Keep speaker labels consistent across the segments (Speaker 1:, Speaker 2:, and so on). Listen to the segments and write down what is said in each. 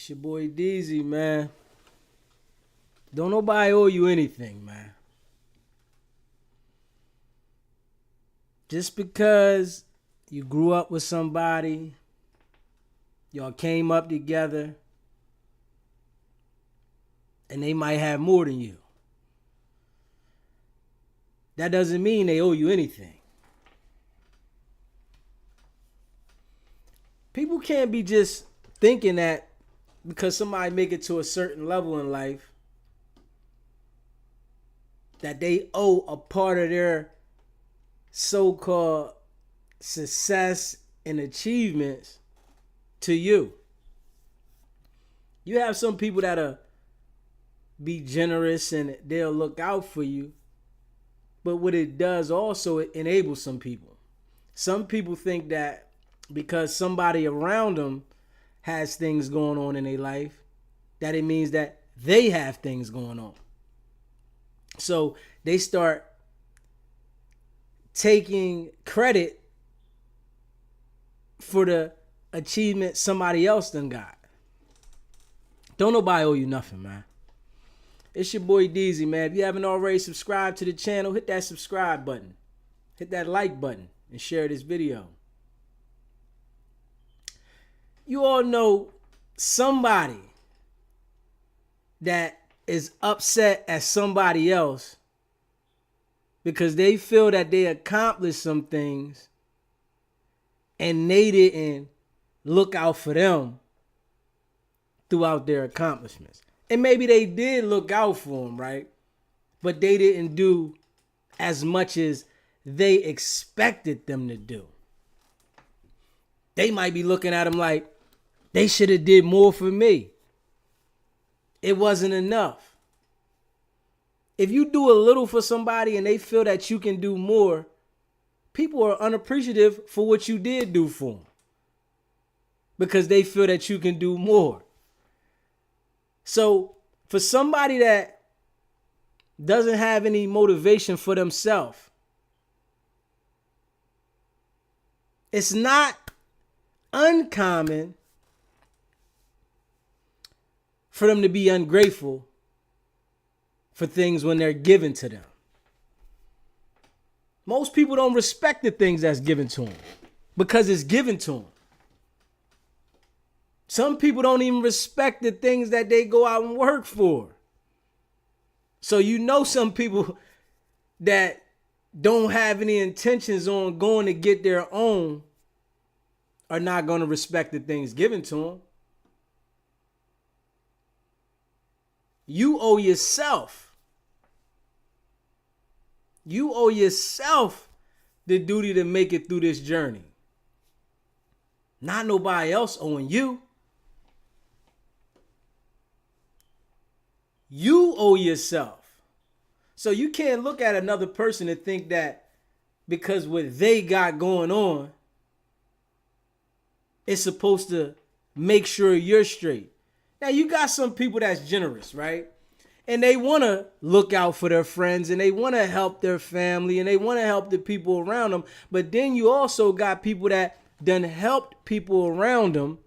Speaker 1: It's your boy DZ, man. Don't nobody owe you anything, man. Just because you grew up with somebody, y'all came up together, and they might have more than you, that doesn't mean they owe you anything. People can't be just thinking that because somebody make it to a certain level in life that they owe a part of their so-called success and achievements to you. You have some people that'll be generous and they'll look out for you, but what it does also, it enables some people. Some people think that because somebody around them has things going on in their life, that it means that they have things going on. So they start taking credit for the achievement somebody else done got. Don't nobody owe you nothing, man. It's your boy DZ, man. If you haven't already subscribed to the channel, hit that subscribe button. Hit that like button and share this video. You all know somebody that is upset at somebody else because they feel that they accomplished some things and they didn't look out for them throughout their accomplishments. And maybe they did look out for them, right? But they didn't do as much as they expected them to do. They might be looking at them like, they should have did more for me. It wasn't enough. If you do a little for somebody and they feel that you can do more, people are unappreciative for what you did do for them because they feel that you can do more. So for somebody that doesn't have any motivation for themselves, it's not uncommon for them to be ungrateful for things when they're given to them. Most people don't respect the things that's given to them because it's given to them. Some people don't even respect the things that they go out and work for. So you know some people that don't have any intentions on going to get their own are not going to respect the things given to them. You owe yourself. You owe yourself the duty to make it through this journey. Not nobody else owing you. You owe yourself. So you can't look at another person and think that because what they got going on, it's supposed to make sure you're straight. Now, you got some people that's generous, right? And they want to look out for their friends and they want to help their family and they want to help the people around them. But then you also got people that done helped people around them,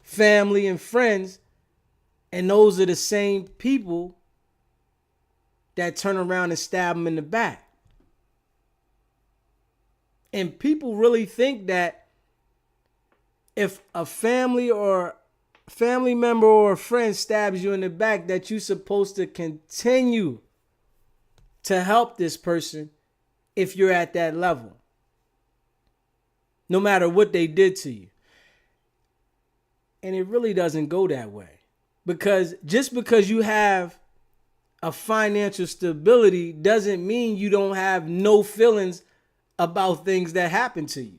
Speaker 1: family and friends, and those are the same people that turn around and stab them in the back. And people really think that if a family member or a friend stabs you in the back, that you're supposed to continue to help this person if you're at that level, no matter what they did to you. And it really doesn't go that way, because just because you have a financial stability doesn't mean you don't have no feelings about things that happen to you,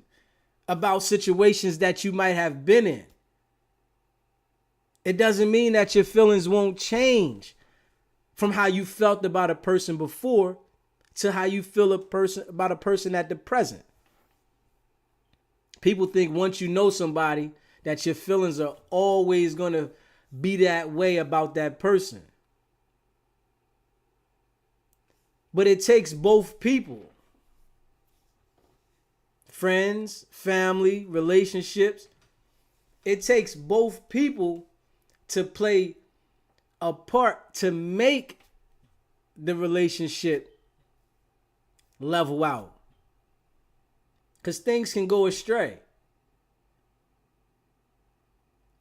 Speaker 1: about situations that you might have been in. It doesn't mean that your feelings won't change from how you felt about a person before to how you feel about a person at the present. People think once you know somebody that your feelings are always going to be that way about that person. But it takes both people. Friends, family, relationships. It takes both people to play a part to make the relationship level out. Because things can go astray.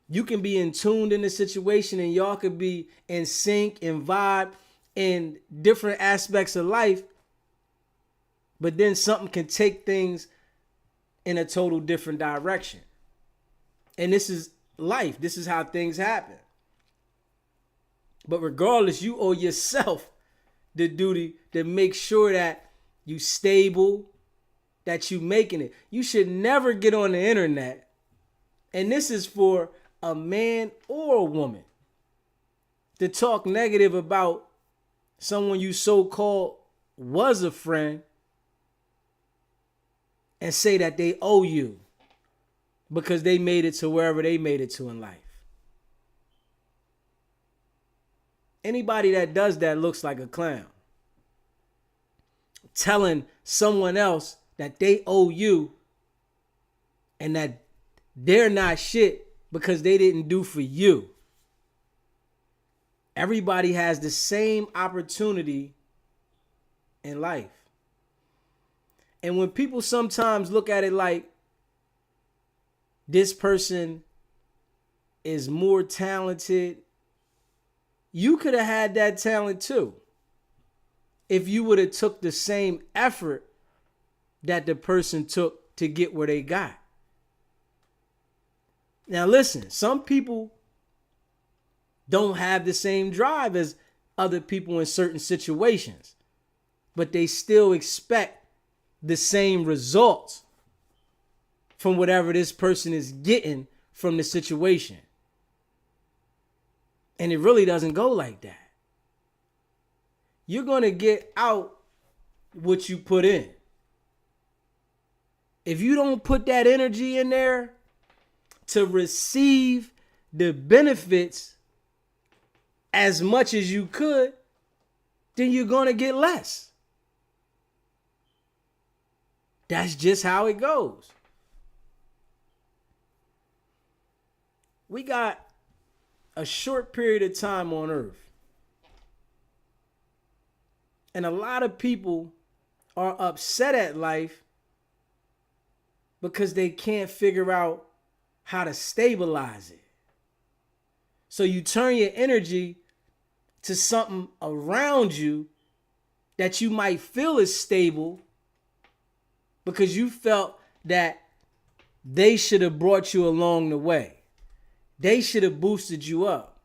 Speaker 1: You can be in tuned in the situation and y'all could be in sync and vibe in different aspects of life. But then something can take things in a total different direction. And this is life. This is how things happen. But regardless, you owe yourself the duty to make sure that you stable, that you making it. You should never get on the internet, and this is for a man or a woman, to talk negative about someone you so-called was a friend and say that they owe you because they made it to wherever they made it to in life. Anybody that does that looks like a clown. Telling someone else that they owe you and that they're not shit because they didn't do for you. Everybody has the same opportunity in life. And when people sometimes look at it like this person is more talented, you could have had that talent too if you would have took the same effort that the person took to get where they got. Now listen, some people don't have the same drive as other people in certain situations, but they still expect the same results from whatever this person is getting from the situation. And it really doesn't go like that. You're going to get out what you put in. If you don't put that energy in there to receive the benefits as much as you could, then you're going to get less. That's just how it goes. We got a short period of time on earth. And a lot of people are upset at life because they can't figure out how to stabilize it. So you turn your energy to something around you that you might feel is stable because you felt that they should have brought you along the way. They should have boosted you up.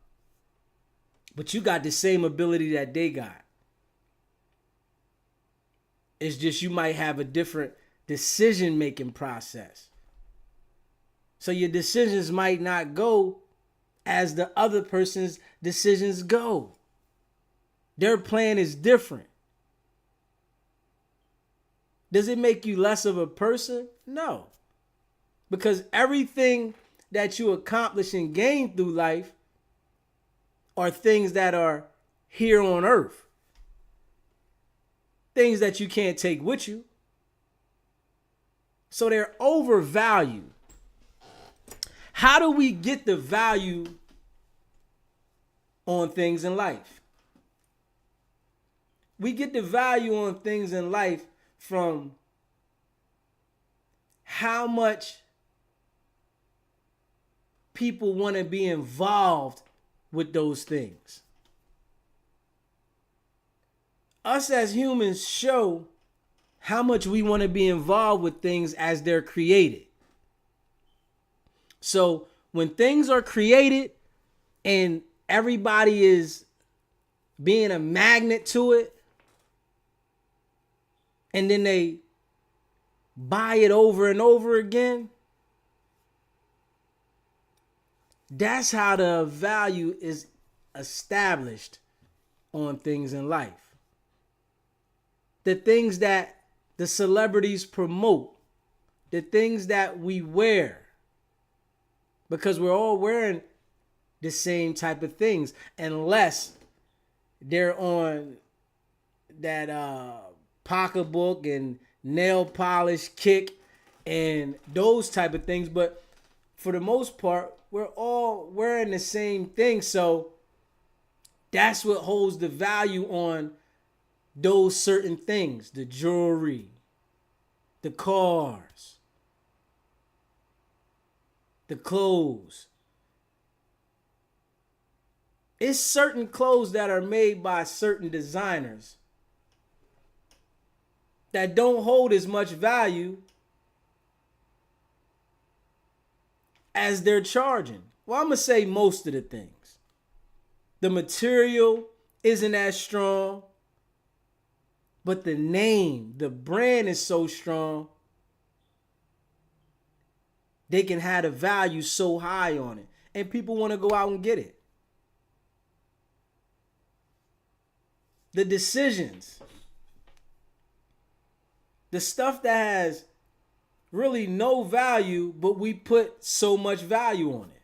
Speaker 1: But you got the same ability that they got. It's just you might have a different decision-making process. So your decisions might not go as the other person's decisions go. Their plan is different. Does it make you less of a person? No. Because everything that you accomplish and gain through life are things that are here on earth. Things that you can't take with you. So they're overvalued. How do we get the value on things in life? We get the value on things in life from how much people want to be involved with those things. Us as humans show how much we want to be involved with things as they're created. So when things are created and everybody is being a magnet to it, and then they buy it over and over again, that's how the value is established on things in life. The things that the celebrities promote, the things that we wear, because we're all wearing the same type of things, unless they're on that pocketbook and nail polish kick and those type of things. But for the most part, we're all wearing the same thing. So that's what holds the value on those certain things: the jewelry, the cars, the clothes. It's certain clothes that are made by certain designers that don't hold as much value as they're charging. Well, I'm going to say most of the things. The material isn't as strong, but the name, the brand is so strong, they can have the value so high on it. And people want to go out and get it. The decisions, the stuff that has really no value, but we put so much value on it.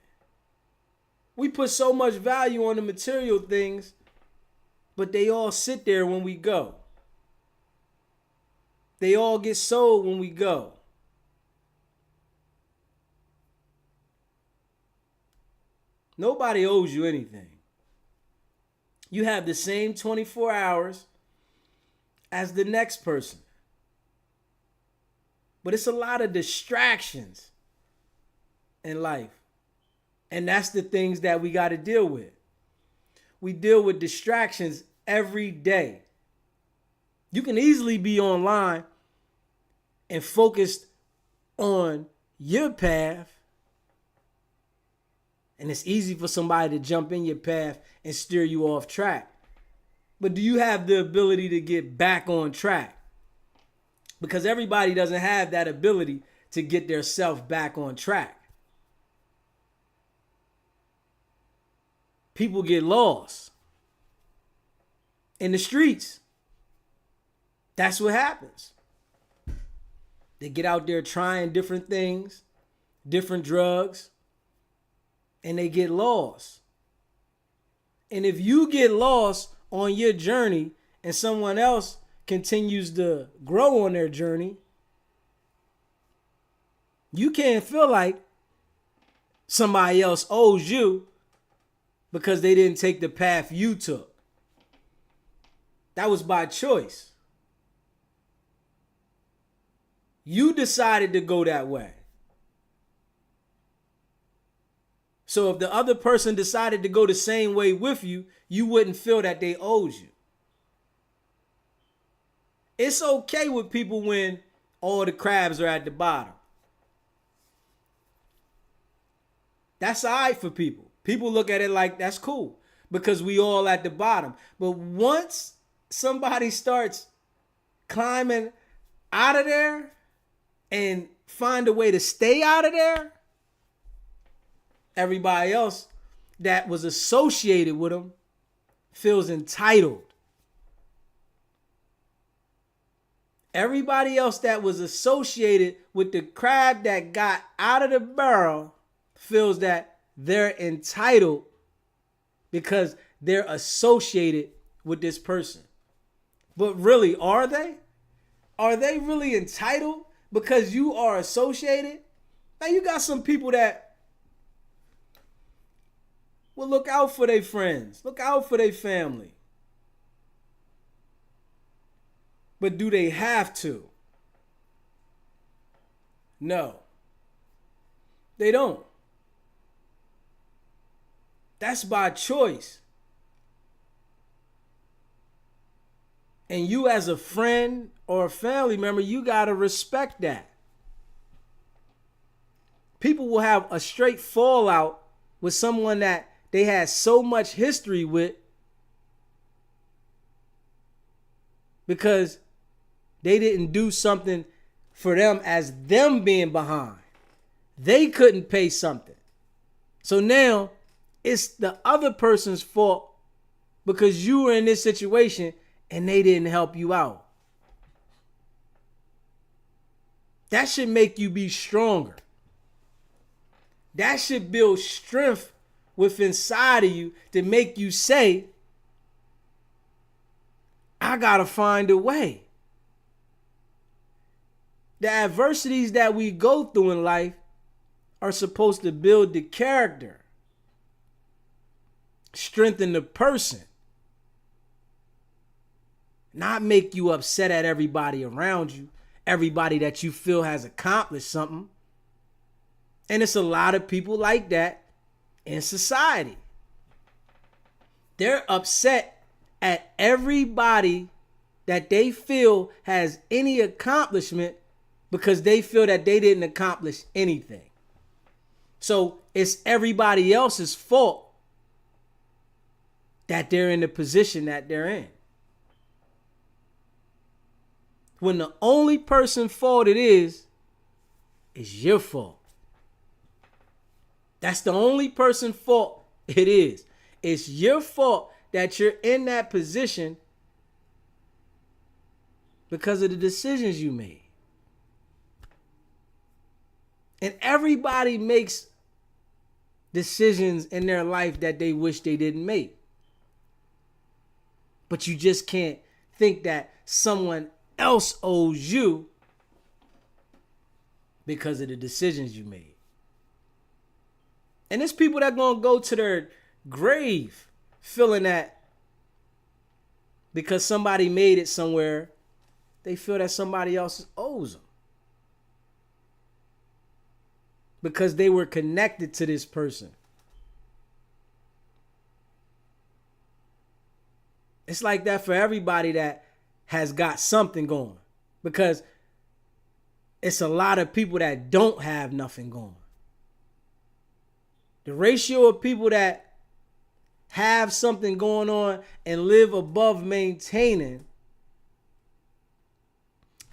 Speaker 1: We put so much value on the material things, but they all sit there when we go. They all get sold when we go. Nobody owes you anything. You have the same 24 hours as the next person. But it's a lot of distractions in life. And that's the things that we got to deal with. We deal with distractions every day. You can easily be online and focused on your path. And it's easy for somebody to jump in your path and steer you off track. But do you have the ability to get back on track? Because everybody doesn't have that ability to get their self back on track. People get lost in the streets. That's what happens. They get out there trying different things, different drugs, and they get lost. And if you get lost on your journey and someone else continues to grow on their journey, you can't feel like somebody else owes you because they didn't take the path you took. That was by choice. You decided to go that way. So if the other person decided to go the same way with you, you wouldn't feel that they owed you. It's okay with people when all the crabs are at the bottom. That's all right for people. People look at it like that's cool because we all at the bottom. But once somebody starts climbing out of there and find a way to stay out of there, everybody else that was associated with them feels entitled. Everybody else that was associated with the crab that got out of the barrel feels that they're entitled because they're associated with this person. But really, are they? Are they really entitled because you are associated? Now you got some people that will look out for their friends, look out for their family. But do they have to? No. They don't. That's by choice. And you as a friend or a family member, you got to respect that. People will have a straight fallout with someone that they had so much history with because they didn't do something for them as them being behind. They couldn't pay something. So now it's the other person's fault because you were in this situation and they didn't help you out. That should make you be stronger. That should build strength within inside of you to make you say, I gotta find a way. The adversities that we go through in life are supposed to build the character, strengthen the person, not make you upset at everybody around you, everybody that you feel has accomplished something. And it's a lot of people like that in society. They're upset at everybody that they feel has any accomplishment because they feel that they didn't accomplish anything. So it's everybody else's fault that they're in the position that they're in. When the only person's fault it is your fault. That's the only person's fault it is. It's your fault that you're in that position because of the decisions you made. And everybody makes decisions in their life that they wish they didn't make. But you just can't think that someone else owes you because of the decisions you made. And there's people that gonna go to their grave feeling that because somebody made it somewhere, they feel that somebody else owes them. Because they were connected to this person. It's like that for everybody that has got something going. Because it's a lot of people that don't have nothing going. The ratio of people that have something going on and live above maintaining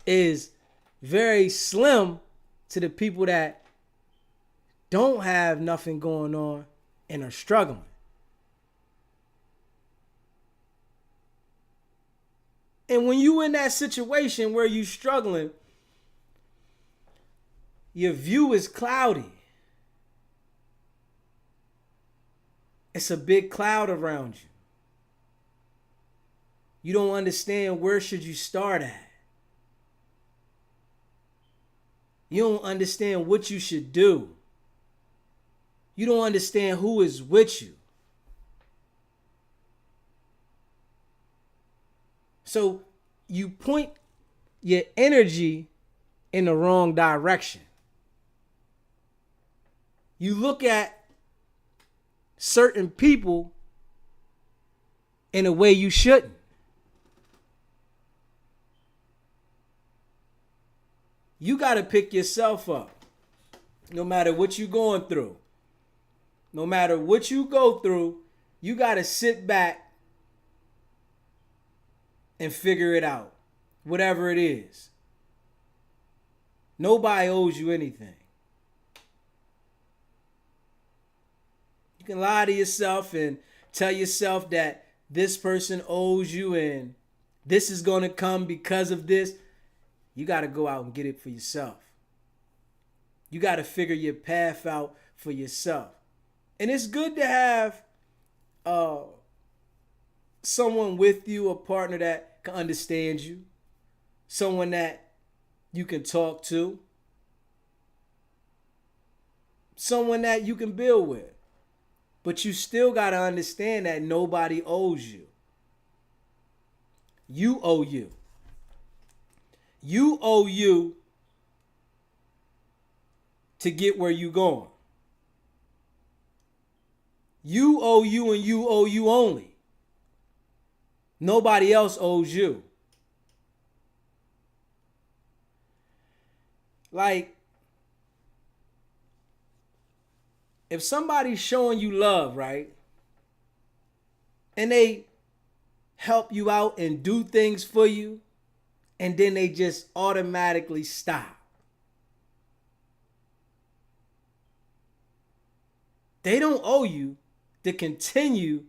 Speaker 1: is very slim to the people that don't have nothing going on and are struggling. And when you in that situation where you struggling, your view is cloudy. It's a big cloud around you. You don't understand where should you start at. You don't understand what you should do. You don't understand who is with you. So you point your energy in the wrong direction. You look at certain people in a way you shouldn't. You got to pick yourself up no matter what you're going through. No matter what you go through, you got to sit back and figure it out, whatever it is. Nobody owes you anything. You can lie to yourself and tell yourself that this person owes you and this is going to come because of this. You got to go out and get it for yourself. You got to figure your path out for yourself. And it's good to have someone with you, a partner that can understand you, someone that you can talk to, someone that you can build with. But you still got to understand that nobody owes you. You owe you. You owe you to get where you going. You owe you and you owe you only. Nobody else owes you. Like, if somebody's showing you love, right? And they help you out and do things for you, and then they just automatically stop. They don't owe you to continue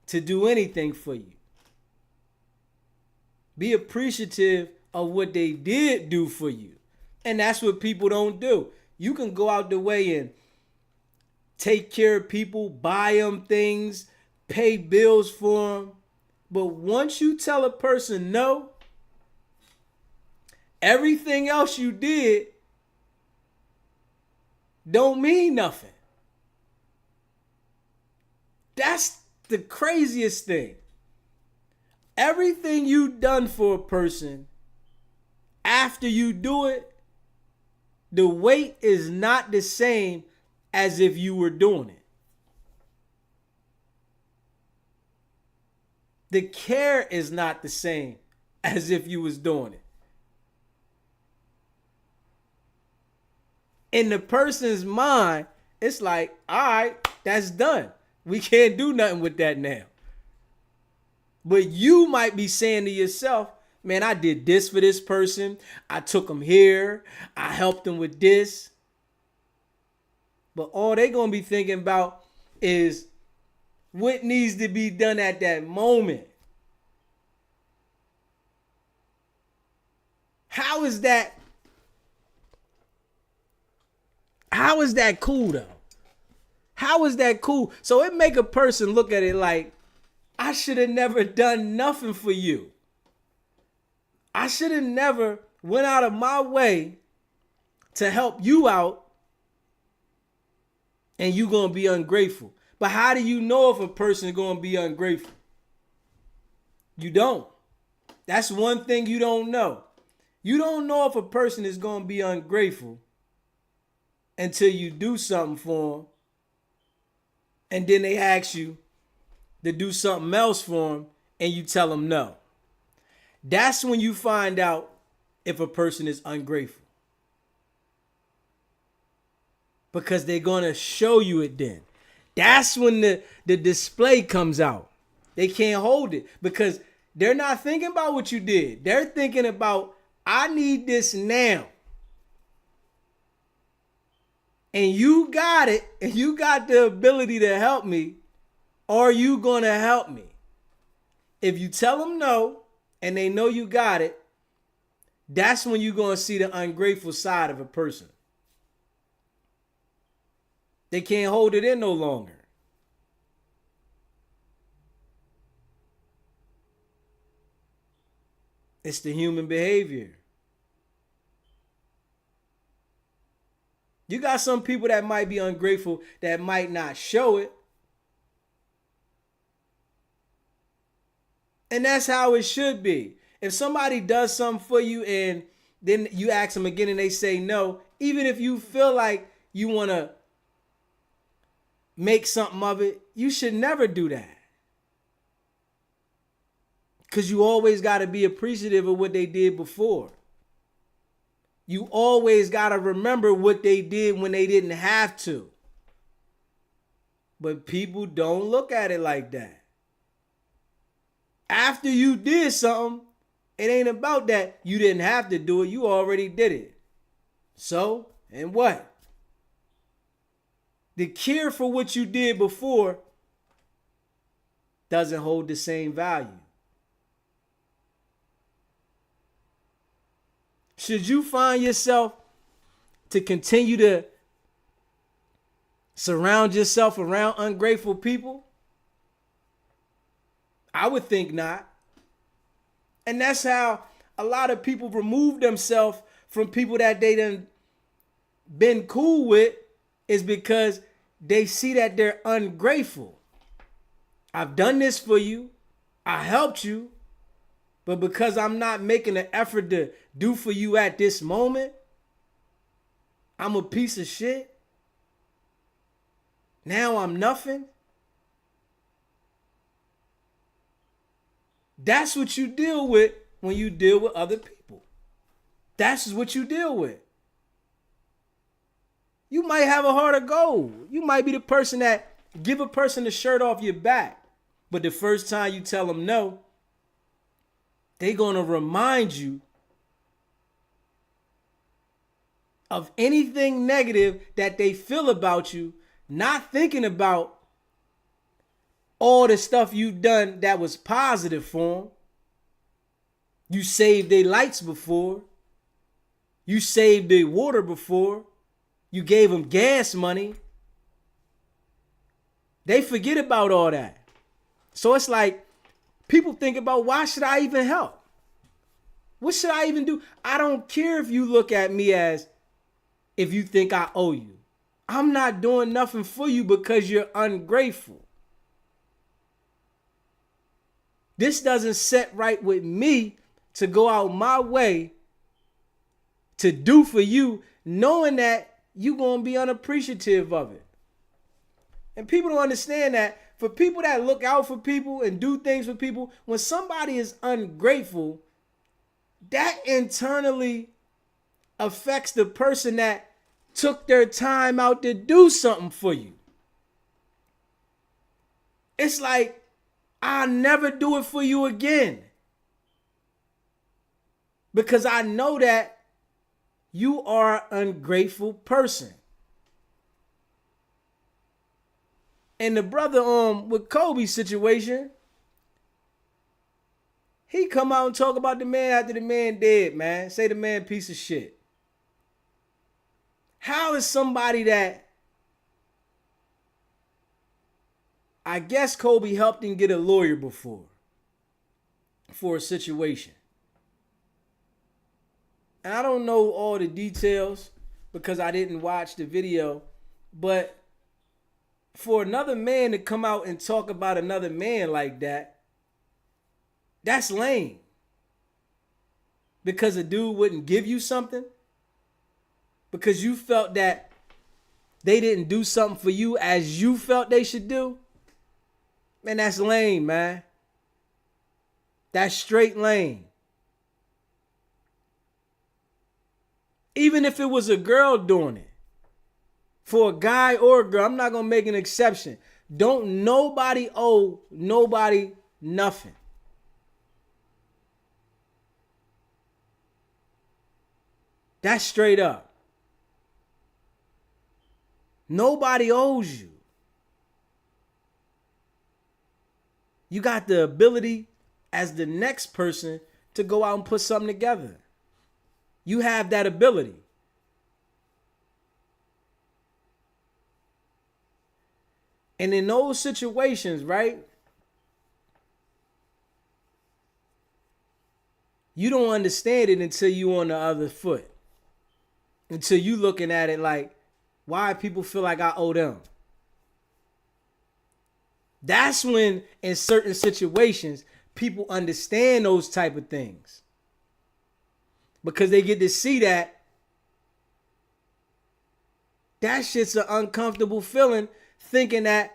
Speaker 1: to do anything for you. Be appreciative of what they did do for you. And that's what people don't do. You can go out the way and take care of people, buy them things, pay bills for them. But once you tell a person no, everything else you did don't mean nothing. That's the craziest thing. Everything you done for a person, after you do it, the weight is not the same as if you were doing it. The care is not the same as if you was doing it. In the person's mind, it's like, all right, that's done. We can't do nothing with that now. But you might be saying to yourself, man, I did this for this person. I took them here. I helped them with this. But all they going to be thinking about is what needs to be done at that moment. How is that cool though? How is that cool? So it make a person look at it like, I should have never done nothing for you. I should have never went out of my way to help you out, and you gonna be ungrateful. But how do you know if a person is gonna be ungrateful? You don't. That's one thing you don't know. You don't know if a person is gonna be ungrateful until you do something for them, and then they ask you to do something else for them, and you tell them no. That's when you find out if a person is ungrateful. Because they're going to show you it then. That's when the display comes out. They can't hold it because they're not thinking about what you did. They're thinking about, I need this now. And you got it, and you got the ability to help me. Are you going to help me? If you tell them no, and they know you got it, that's when you're going to see the ungrateful side of a person. They can't hold it in no longer. It's the human behavior. You got some people that might be ungrateful that might not show it. And that's how it should be. If somebody does something for you and then you ask them again and they say no, even if you feel like you want to make something of it, you should never do that. Because you always got to be appreciative of what they did before. You always got to remember what they did when they didn't have to. But people don't look at it like that. After you did something, it ain't about that you didn't have to do it. You already did it. So, and what? The care for what you did before doesn't hold the same value. Should you find yourself to continue to surround yourself around ungrateful people? I would think not. And that's how a lot of people remove themselves from people that they done been cool with, is because they see that they're ungrateful. I've done this for you. I helped you. But because I'm not making an effort to do for you at this moment, I'm a piece of shit. Now I'm nothing. That's what you deal with when you deal with other people. That's what you deal with. You might have a heart of gold. You might be the person that give a person the shirt off your back. But the first time you tell them no, they're going to remind you of anything negative that they feel about you, not thinking about all the stuff you've done that was positive for them. You saved their lights before. You saved their water before. You gave them gas money. They forget about all that. So it's like people think about, why should I even help? What should I even do? I don't care if you look at me as if you think I owe you. I'm not doing nothing for you because you're ungrateful. This doesn't set right with me to go out my way to do for you, knowing that you're going to be unappreciative of it. And people don't understand that. For people that look out for people and do things for people, when somebody is ungrateful, that internally affects the person that took their time out to do something for you. It's like, I'll never do it for you again. Because I know that you are an ungrateful person. And the brother with Kobe's situation, he come out and talk about the man after the man dead, man. Say the man piece of shit. How is somebody that, I guess Kobe helped him get a lawyer before for a situation. And I don't know all the details because I didn't watch the video, but for another man to come out and talk about another man like that, that's lame. Because a dude wouldn't give you something? Because you felt that they didn't do something for you as you felt they should do? Man, that's lame, man. That's straight lame. Even if it was a girl doing it, for a guy or a girl, I'm not going to make an exception. Don't nobody owe nobody nothing. That's straight up. Nobody owes you. You got the ability as the next person to go out and put something together. You have that ability. And in those situations, right, you don't understand it until you on the other foot. Until you looking at it like, why people feel like I owe them. That's when, in certain situations, people understand those type of things. Because they get to see that shit's an uncomfortable feeling, thinking that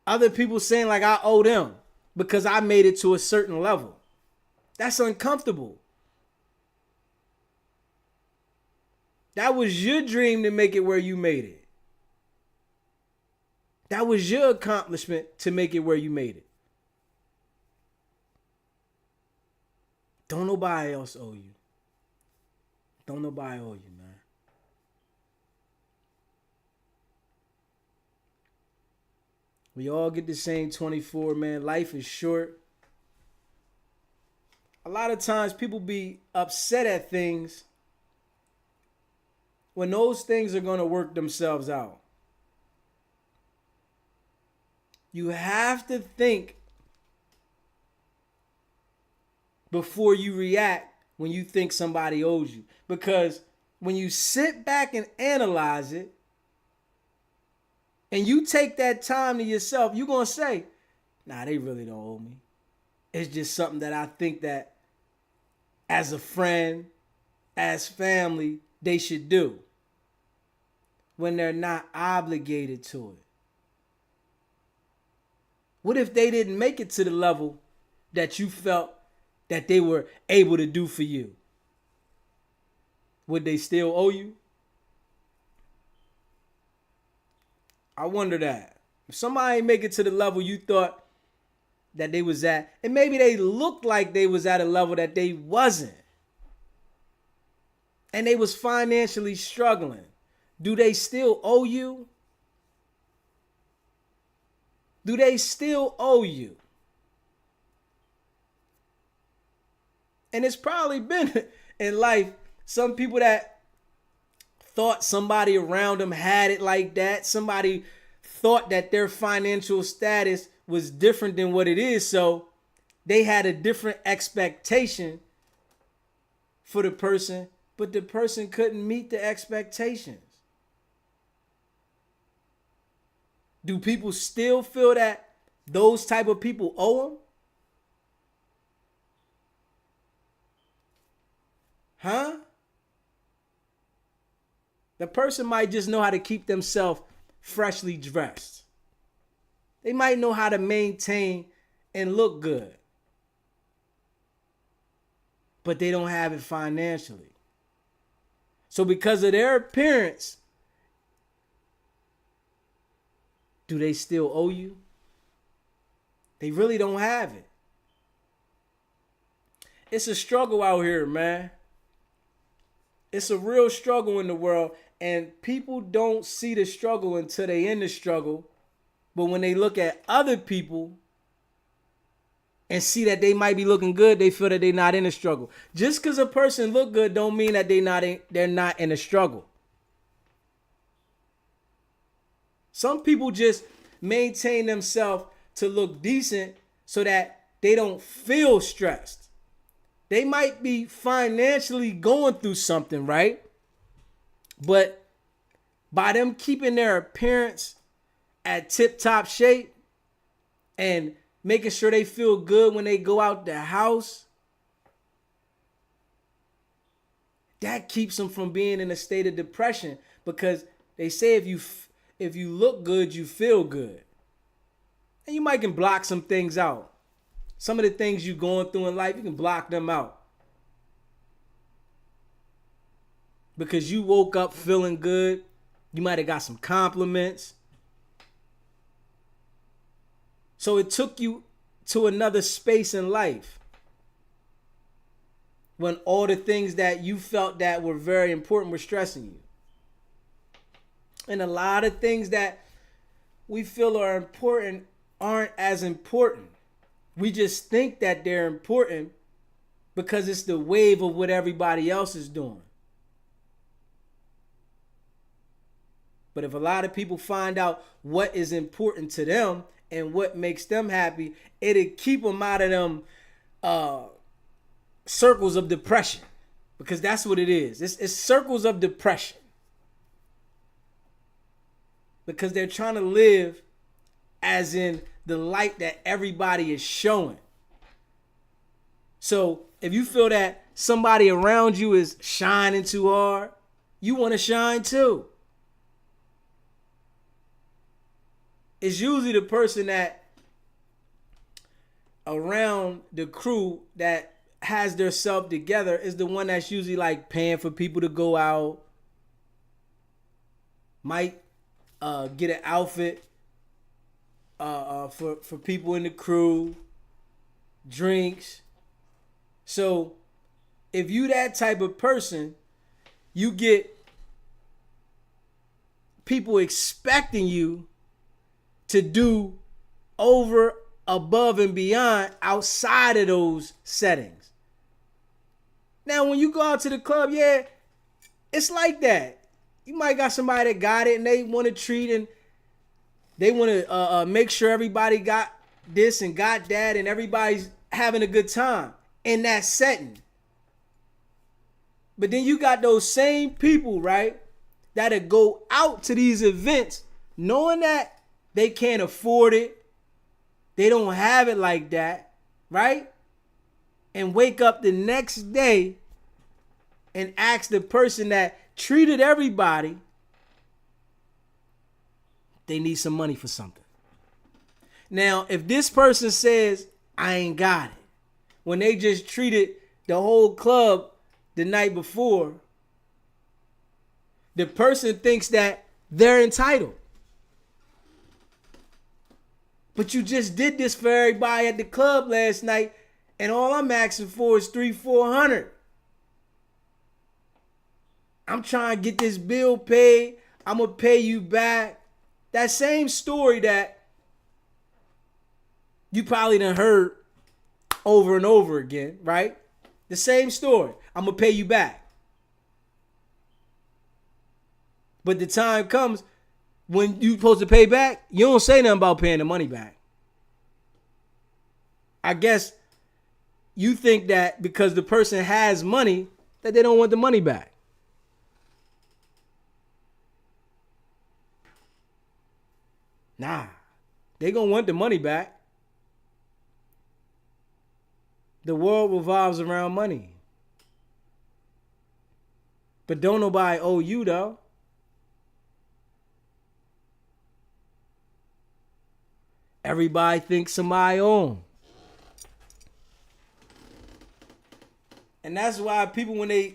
Speaker 1: other people saying like I owe them because I made it to a certain level. That's uncomfortable. That was your dream to make it where you made it. That was your accomplishment to make it where you made it. Don't nobody else owe you. Don't nobody owe you, man. We all get the same 24, man. Life is short. A lot of times people be upset at things when those things are going to work themselves out. You have to think before you react when you think somebody owes you. Because when you sit back and analyze it, and you take that time to yourself, you're going to say, nah, they really don't owe me. It's just something that I think that as a friend, as family, they should do when they're not obligated to it. What if they didn't make it to the level that you felt that they were able to do for you? Would they still owe you? I wonder that. If somebody make it to the level you thought that they was at, and maybe they looked like they was at a level that they wasn't, and they was financially struggling, do they still owe you? Do they still owe you? And it's probably been in life some people that thought somebody around them had it like that. Somebody thought that their financial status was different than what it is. So they had a different expectation for the person but the person couldn't meet the expectations. Do people still feel that those type of people owe them? Huh? The person might just know how to keep themselves freshly dressed. They might know how to maintain and look good. But they don't have it financially. So because of their appearance, do they still owe you? They really don't have it. It's a struggle out here, man. It's a real struggle in the world, and people don't see the struggle until they in the struggle. But when they look at other people and see that they might be looking good, they feel that they're not in a struggle. Just because a person look good don't mean that they're not in a struggle. Some people just maintain themselves to look decent so that they don't feel stressed. They might be financially going through something, right? But by them keeping their appearance at tip-top shape and making sure they feel good when they go out the house, that keeps them from being in a state of depression, because they say if you look good, you feel good. And you might can block some things out. Some of the things you're going through in life, you can block them out. Because you woke up feeling good. You might have got some compliments. So it took you to another space in life when all the things that you felt that were very important were stressing you. And a lot of things that we feel are important aren't as important. We just think that they're important because it's the wave of what everybody else is doing. But if a lot of people find out what is important to them and what makes them happy, it'll keep them out of them circles of depression. Because that's what it is. It's circles of depression. Because they're trying to live as in the light that everybody is showing. So if you feel that somebody around you is shining too hard, you want to shine too. It's usually the person that around the crew that has their self together is the one that's usually like paying for people to go out, might get an outfit for people in the crew, drinks. So if you that type of person, you get people expecting you to do over, above, and beyond outside of those settings. Now, when you go out to the club, yeah, it's like that. You might got somebody that got it and they want to treat and they want to make sure everybody got this and got that and everybody's having a good time in that setting. But then you got those same people, right, that'll go out to these events knowing that they can't afford it. They don't have it like that, right? And wake up the next day and ask the person that treated everybody, they need some money for something. Now, if this person says, I ain't got it, when they just treated the whole club the night before, the person thinks that they're entitled. But you just did this for everybody at the club last night, and all I'm asking for is $300-400. I'm trying to get this bill paid. I'm going to pay you back. That same story that you probably done heard over and over again, right? The same story. I'm going to pay you back. But the time comes when you supposed to pay back, you don't say nothing about paying the money back. I guess you think that because the person has money, that they don't want the money back. Nah, they gonna want the money back. The world revolves around money. But don't nobody owe you though. Everybody thinks somebody owe them. And that's why people, when they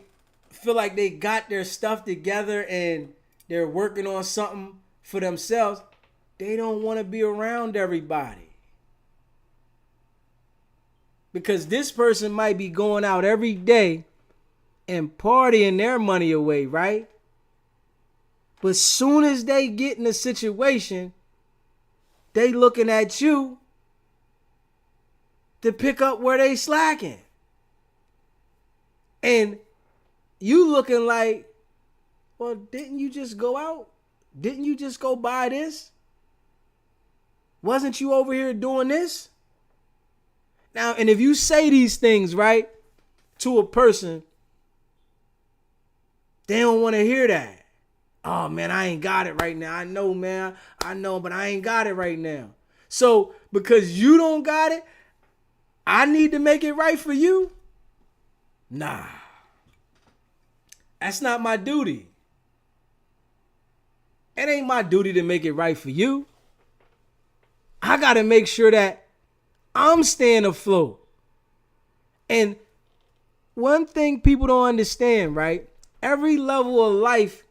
Speaker 1: feel like they got their stuff together and they're working on something for themselves, they don't want to be around everybody. Because this person might be going out every day and partying their money away, right? But soon as they get in a situation, they looking at you to pick up where they slacking. And you looking like, well, didn't you just go out? Didn't you just go buy this? Wasn't you over here doing this? Now, and if you say these things, right, to a person, they don't want to hear that. Oh, man, I ain't got it right now. I know, man. I know, but I ain't got it right now. So, because you don't got it, I need to make it right for you? Nah. That's not my duty. It ain't my duty to make it right for you. I got to make sure that I'm staying afloat. And one thing people don't understand, right? Every level of life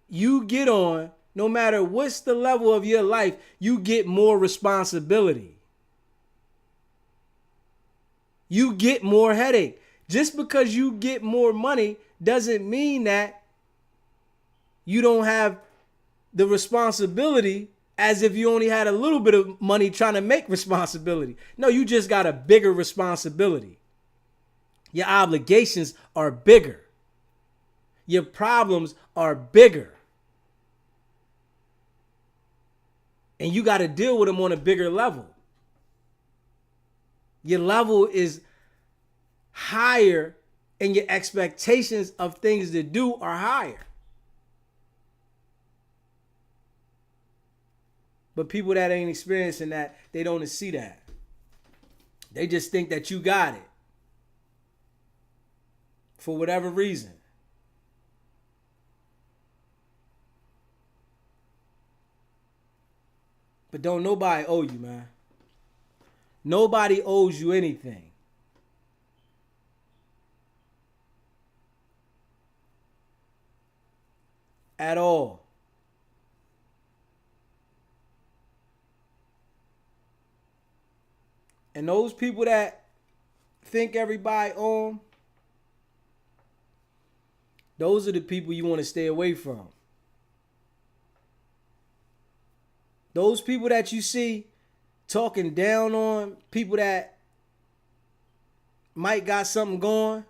Speaker 1: you get on, no matter what's the level of your life, you get more responsibility. You get more headache. Just because you get more money doesn't mean that you don't have the responsibility as if you only had a little bit of money trying to make responsibility. No, you just got a bigger responsibility. Your obligations are bigger. Your problems are bigger. And you got to deal with them on a bigger level. Your level is higher and your expectations of things to do are higher. But people that ain't experiencing that, they don't see that. They just think that you got it. For whatever reason. But don't nobody owe you, man. Nobody owes you anything. At all. And those people that think everybody owe them, those are the people you want to stay away from. Those people that you see talking down on people that might got something going,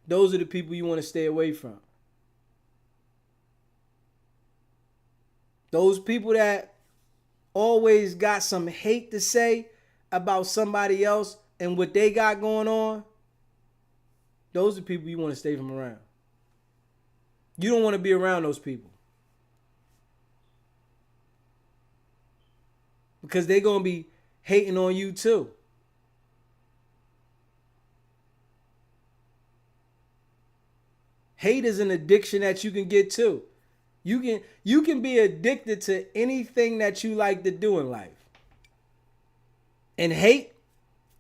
Speaker 1: those are the people you want to stay away from. Those people that always got some hate to say about somebody else and what they got going on, those are people you want to stay from around. You don't want to be around those people. Because they're going to be hating on you too. Hate is an addiction that you can get to. You can be addicted to anything that you like to do in life. And hate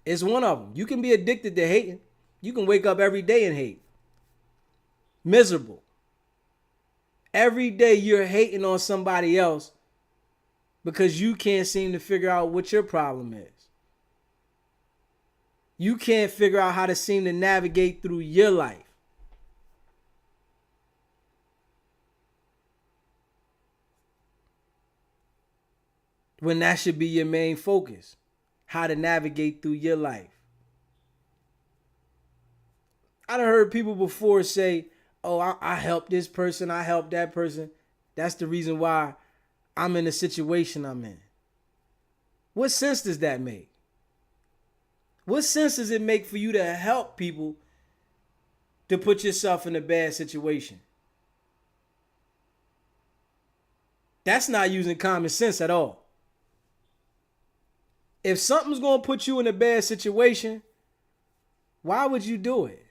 Speaker 1: is one of them. You can be addicted to hating. You can wake up every day and hate. Miserable. Every day you're hating on somebody else because you can't seem to figure out what your problem is. You can't figure out how to seem to navigate through your life. When that should be your main focus. How to navigate through your life. I done heard people before say, oh, I helped this person, I helped that person. That's the reason why I'm in the situation I'm in. What sense does that make? What sense does it make for you to help people to put yourself in a bad situation. That's not using common sense at all. If something's going to put you in a bad situation, why would you do it?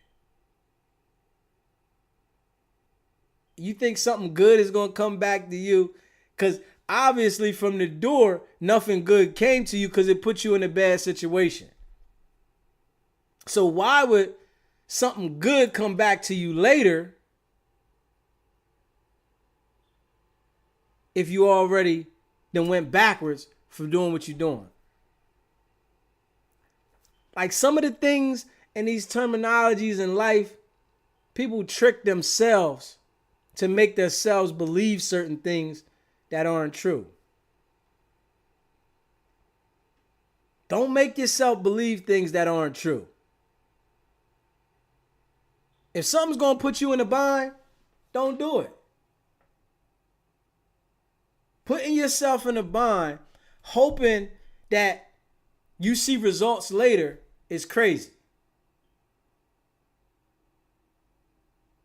Speaker 1: You think something good is going to come back to you? Because obviously from the door, nothing good came to you because it put you in a bad situation. So why would something good come back to you later if you already then went backwards from doing what you're doing? Like some of the things and these terminologies in life, people trick themselves to make themselves believe certain things that aren't true. Don't make yourself believe things that aren't true. If something's going to put you in a bind, don't do it. Putting yourself in a bind, hoping that you see results later, is crazy.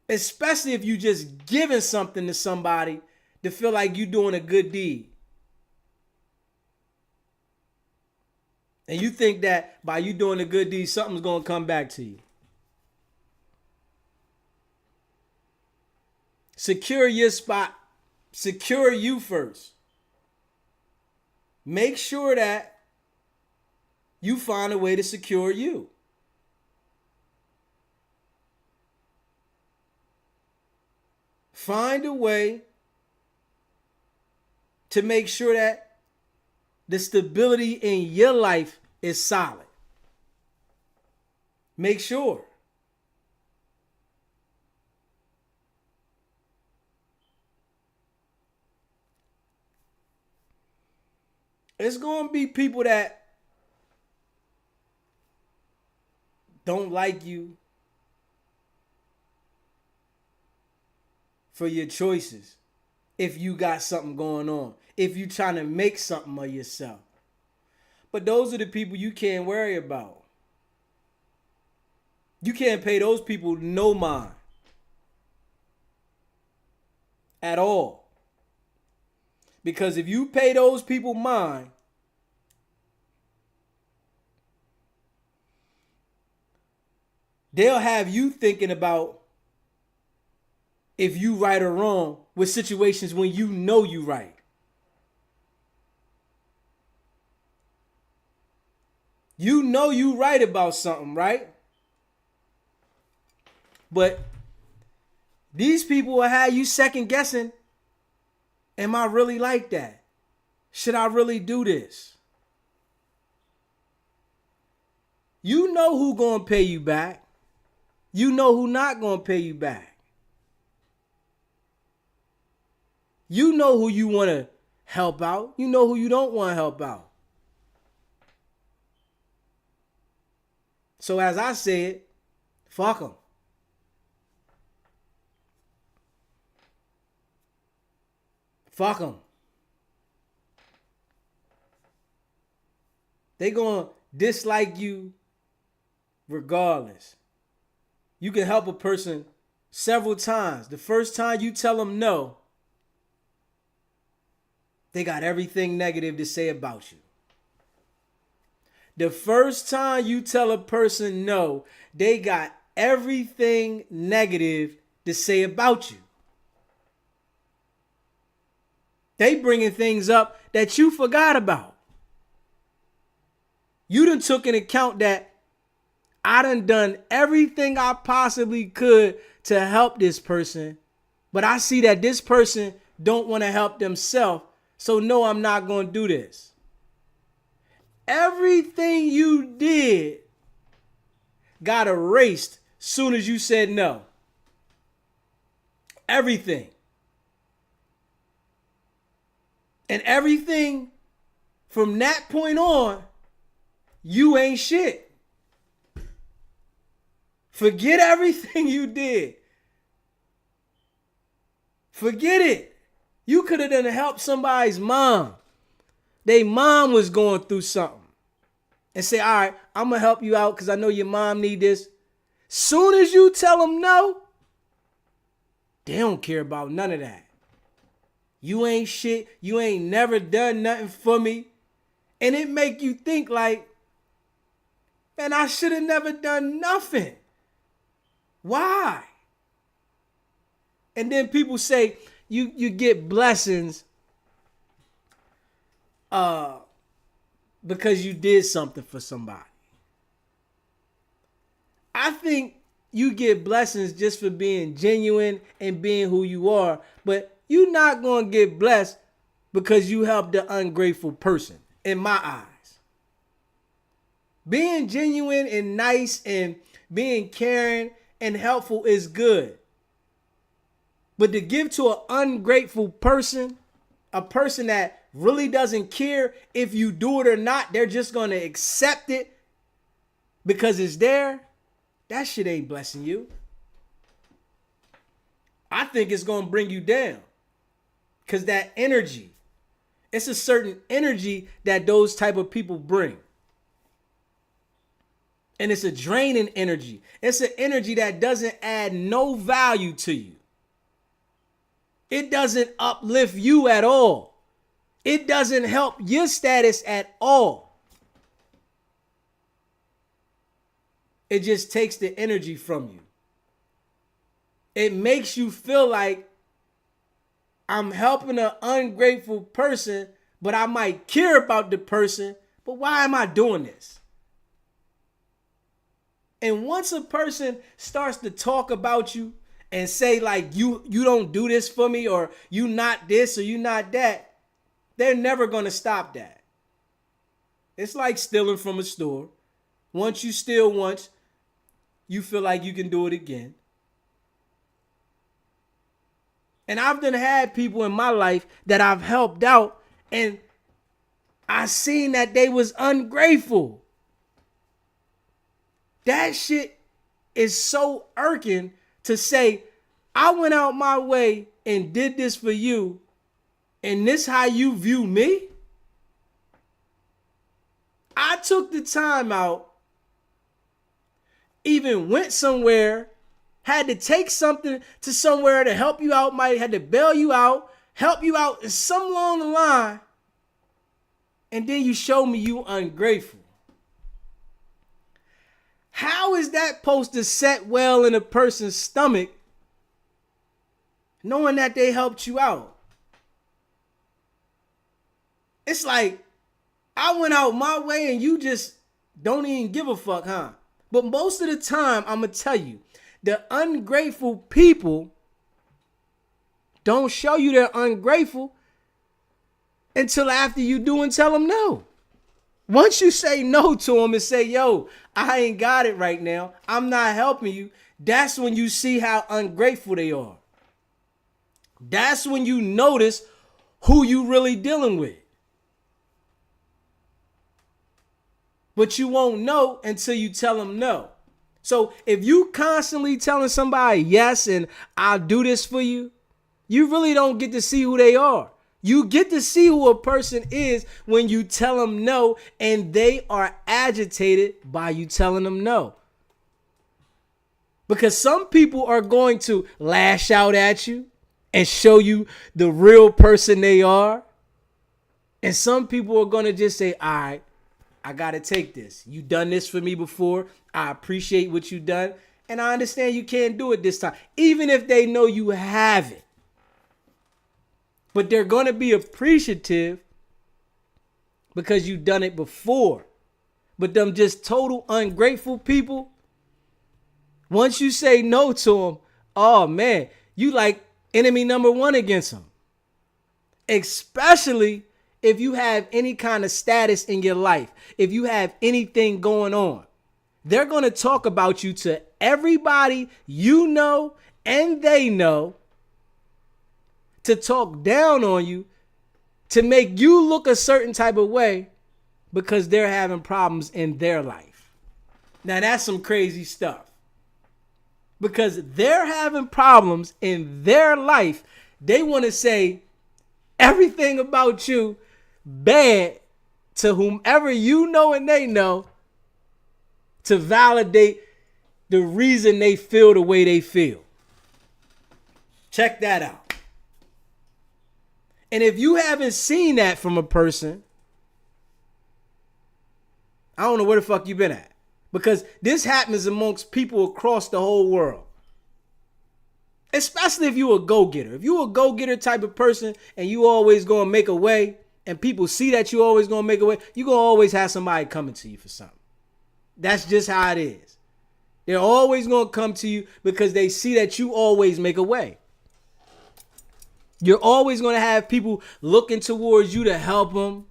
Speaker 1: Especially if you just giving something to somebody to feel like you're doing a good deed. And you think that by you doing a good deed, something's going to come back to you. Secure your spot. Secure you first. Make sure that you find a way to secure you. Find a way to make sure that the stability in your life is solid. Make sure. It's going to be people that don't like you for your choices if you got something going on, if you trying to make something of yourself. But those are the people you can't worry about. You can't pay those people no mind at all. Because if you pay those people mind, they'll have you thinking about if you right or wrong with situations when you know you right. You know you right about something, right? But these people will have you second guessing, am I really like that? Should I really do this? You know who gonna pay you back. You know who not gonna pay you back. You know who you want to help out. You know who you don't want to help out. So as I said, fuck them. Fuck them. They gonna dislike you regardless. You can help a person several times. The first time you tell them no, they got everything negative to say about you. The first time you tell a person no, they got everything negative to say about you. They bringing things up that you forgot about. You done took into account that I done everything I possibly could to help this person, but I see that this person don't want to help themselves, so no, I'm not going to do this. Everything you did got erased soon as you said no. Everything. And everything from that point on, you ain't shit. Forget everything you did. Forget it. You could have done helped somebody's mom. Their mom was going through something. And say, all right, I'm going to help you out because I know your mom need this. Soon as you tell them no, they don't care about none of that. You ain't shit. You ain't never done nothing for me. And it make you think like, man, I should have never done nothing. Why? And then people say you get blessings because you did something for somebody. I think you get blessings just for being genuine and being who you are, but you're not going to get blessed because you helped the ungrateful person, in my eyes. Being genuine and nice and being caring and helpful is good. But to give to an ungrateful person, a person that really doesn't care if you do it or not, they're just going to accept it because it's there, that shit ain't blessing you. I think it's going to bring you down because that energy, it's a certain energy that those type of people bring. And it's a draining energy. It's an energy that doesn't add no value to you. It doesn't uplift you at all. It doesn't help your status at all. It just takes the energy from you. It makes you feel like I'm helping an ungrateful person, but I might care about the person, but why am I doing this? And once a person starts to talk about you and say like you don't do this for me, or you not this or you not that, they're never going to stop that. It's like stealing from a store. Once you steal once, you feel like you can do it again. And I've done had people in my life that I've helped out, and I seen that they was ungrateful. That shit is so irking to say, I went out my way and did this for you, and this how you view me? I took the time out, even went somewhere, had to take something to somewhere to help you out, might had to bail you out, help you out in some along the line, and then you show me you ungrateful. How is that supposed to set well in a person's stomach, knowing that they helped you out? It's like, I went out my way and you just don't even give a fuck, huh? But most of the time, I'm going to tell you, the ungrateful people don't show you they're ungrateful until after you do and tell them no. Once you say no to them and say, yo, I ain't got it right now, I'm not helping you, that's when you see how ungrateful they are. That's when you notice who you really dealing with. But you won't know until you tell them no. So if you constantly telling somebody yes and I'll do this for you, you really don't get to see who they are. You get to see who a person is when you tell them no, and they are agitated by you telling them no. Because some people are going to lash out at you and show you the real person they are. And some people are going to just say, all right, I got to take this. You done this for me before. I appreciate what you done. And I understand you can't do it this time, even if they know you haven't. But they're going to be appreciative because you've done it before. But them just total ungrateful people, once you say no to them, oh man, you like enemy number one against them. Especially if you have any kind of status in your life, if you have anything going on. They're going to talk about you to everybody you know and they know, to talk down on you, to make you look a certain type of way because they're having problems in their life. Now that's some crazy stuff. Because they're having problems in their life, they want to say everything about you bad to whomever you know and they know, to validate the reason they feel the way they feel. Check that out. And if you haven't seen that from a person, I don't know where the fuck you been at. Because this happens amongst people across the whole world. Especially if you a go-getter. If you a go-getter type of person and you always gonna make a way, and people see that you always gonna make a way, you gonna always have somebody coming to you for something. That's just how it is. They're always gonna come to you because they see that you always make a way. You're always gonna have people looking towards you to help them.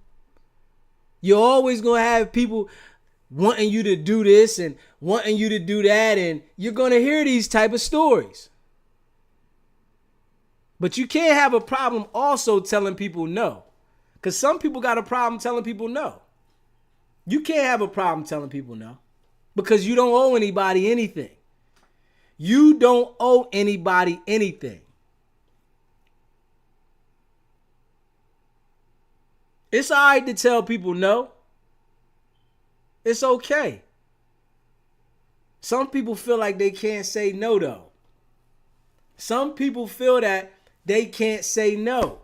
Speaker 1: You're always gonna have people wanting you to do this and wanting you to do that, and you're gonna hear these type of stories. But you can't have a problem also telling people no. Because some people got a problem telling people no. You can't have a problem telling people no. Because you don't owe anybody anything. You don't owe anybody anything. It's all right to tell people no. It's okay. Some people feel like they can't say no, though. Some people feel that they can't say no.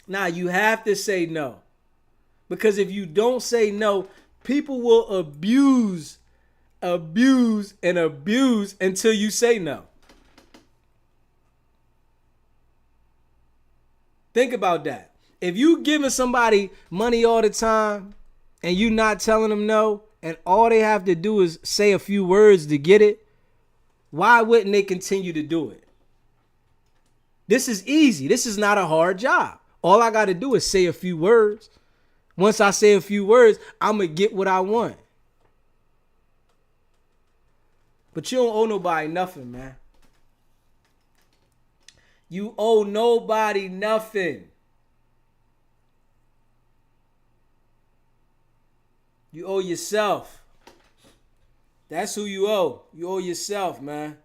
Speaker 1: Now, you have to say no. Because if you don't say no, people will abuse until you say no. Think about that. If you giving somebody money all the time and you not telling them no, and all they have to do is say a few words to get it, why wouldn't they continue to do it? This is easy. This is not a hard job. All I got to do is say a few words. Once I say a few words, I'm going to get what I want. But you don't owe nobody nothing, man. You owe nobody nothing. You owe yourself. That's who you owe. You owe yourself, man.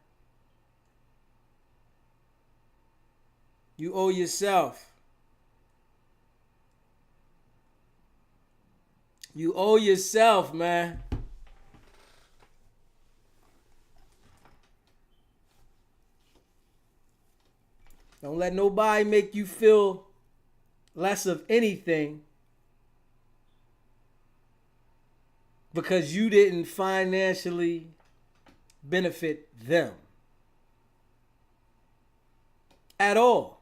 Speaker 1: You owe yourself. You owe yourself, man. Don't let nobody make you feel less of anything because you didn't financially benefit them at all.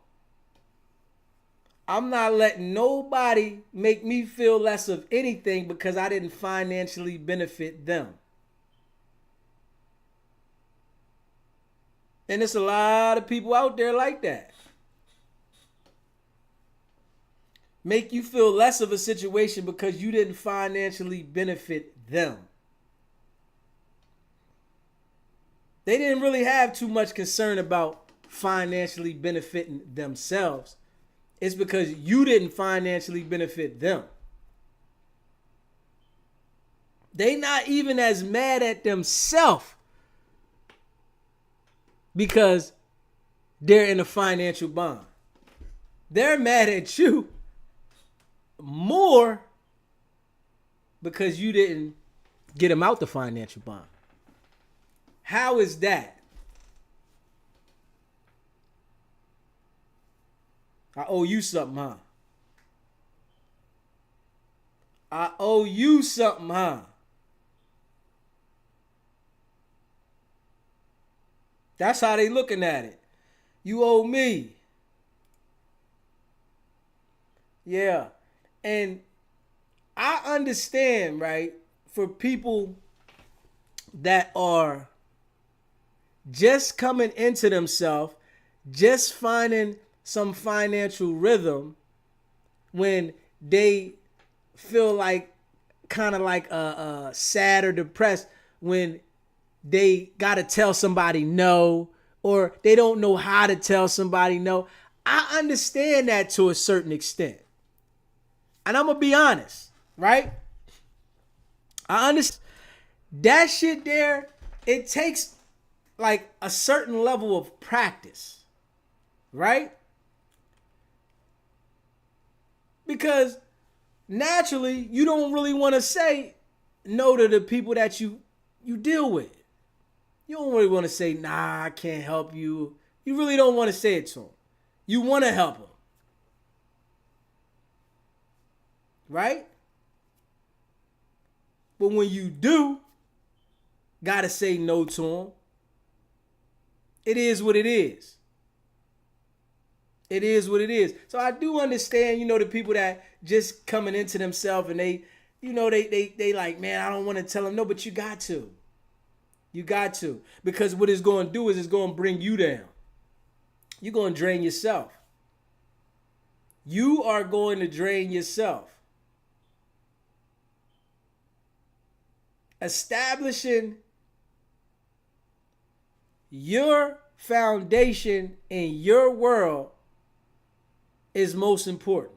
Speaker 1: I'm not letting nobody make me feel less of anything because I didn't financially benefit them. And there's a lot of people out there like that. Make you feel less of a situation because you didn't financially benefit them. They didn't really have too much concern about financially benefiting themselves. It's because you didn't financially benefit them. They not even as mad at themselves because they're in a financial bond. They're mad at you more because you didn't get them out the financial bond. How is that? I owe you something, huh? I owe you something, huh? That's how they looking at it. You owe me. Yeah. And I understand, right, for people that are just coming into themselves, just finding some financial rhythm when they feel like kind of like sad or depressed when they got to tell somebody no, or they don't know how to tell somebody no. I understand that to a certain extent. And I'm going to be honest, right? I understand that shit there, it takes like a certain level of practice, right? Because naturally, you don't really want to say no to the people that you you deal with. You don't really want to say, nah, I can't help you. You really don't want to say it to them. You want to help them. Right? But when you do, gotta say no to them. It is what it is. It is what it is. So I do understand, the people that just coming into themselves and they like, man, I don't want to tell them no, but you got to. You got to. Because what it's going to do is it's going to bring you down. You're going to drain yourself. You are going to drain yourself. Establishing your foundation in your world is most important.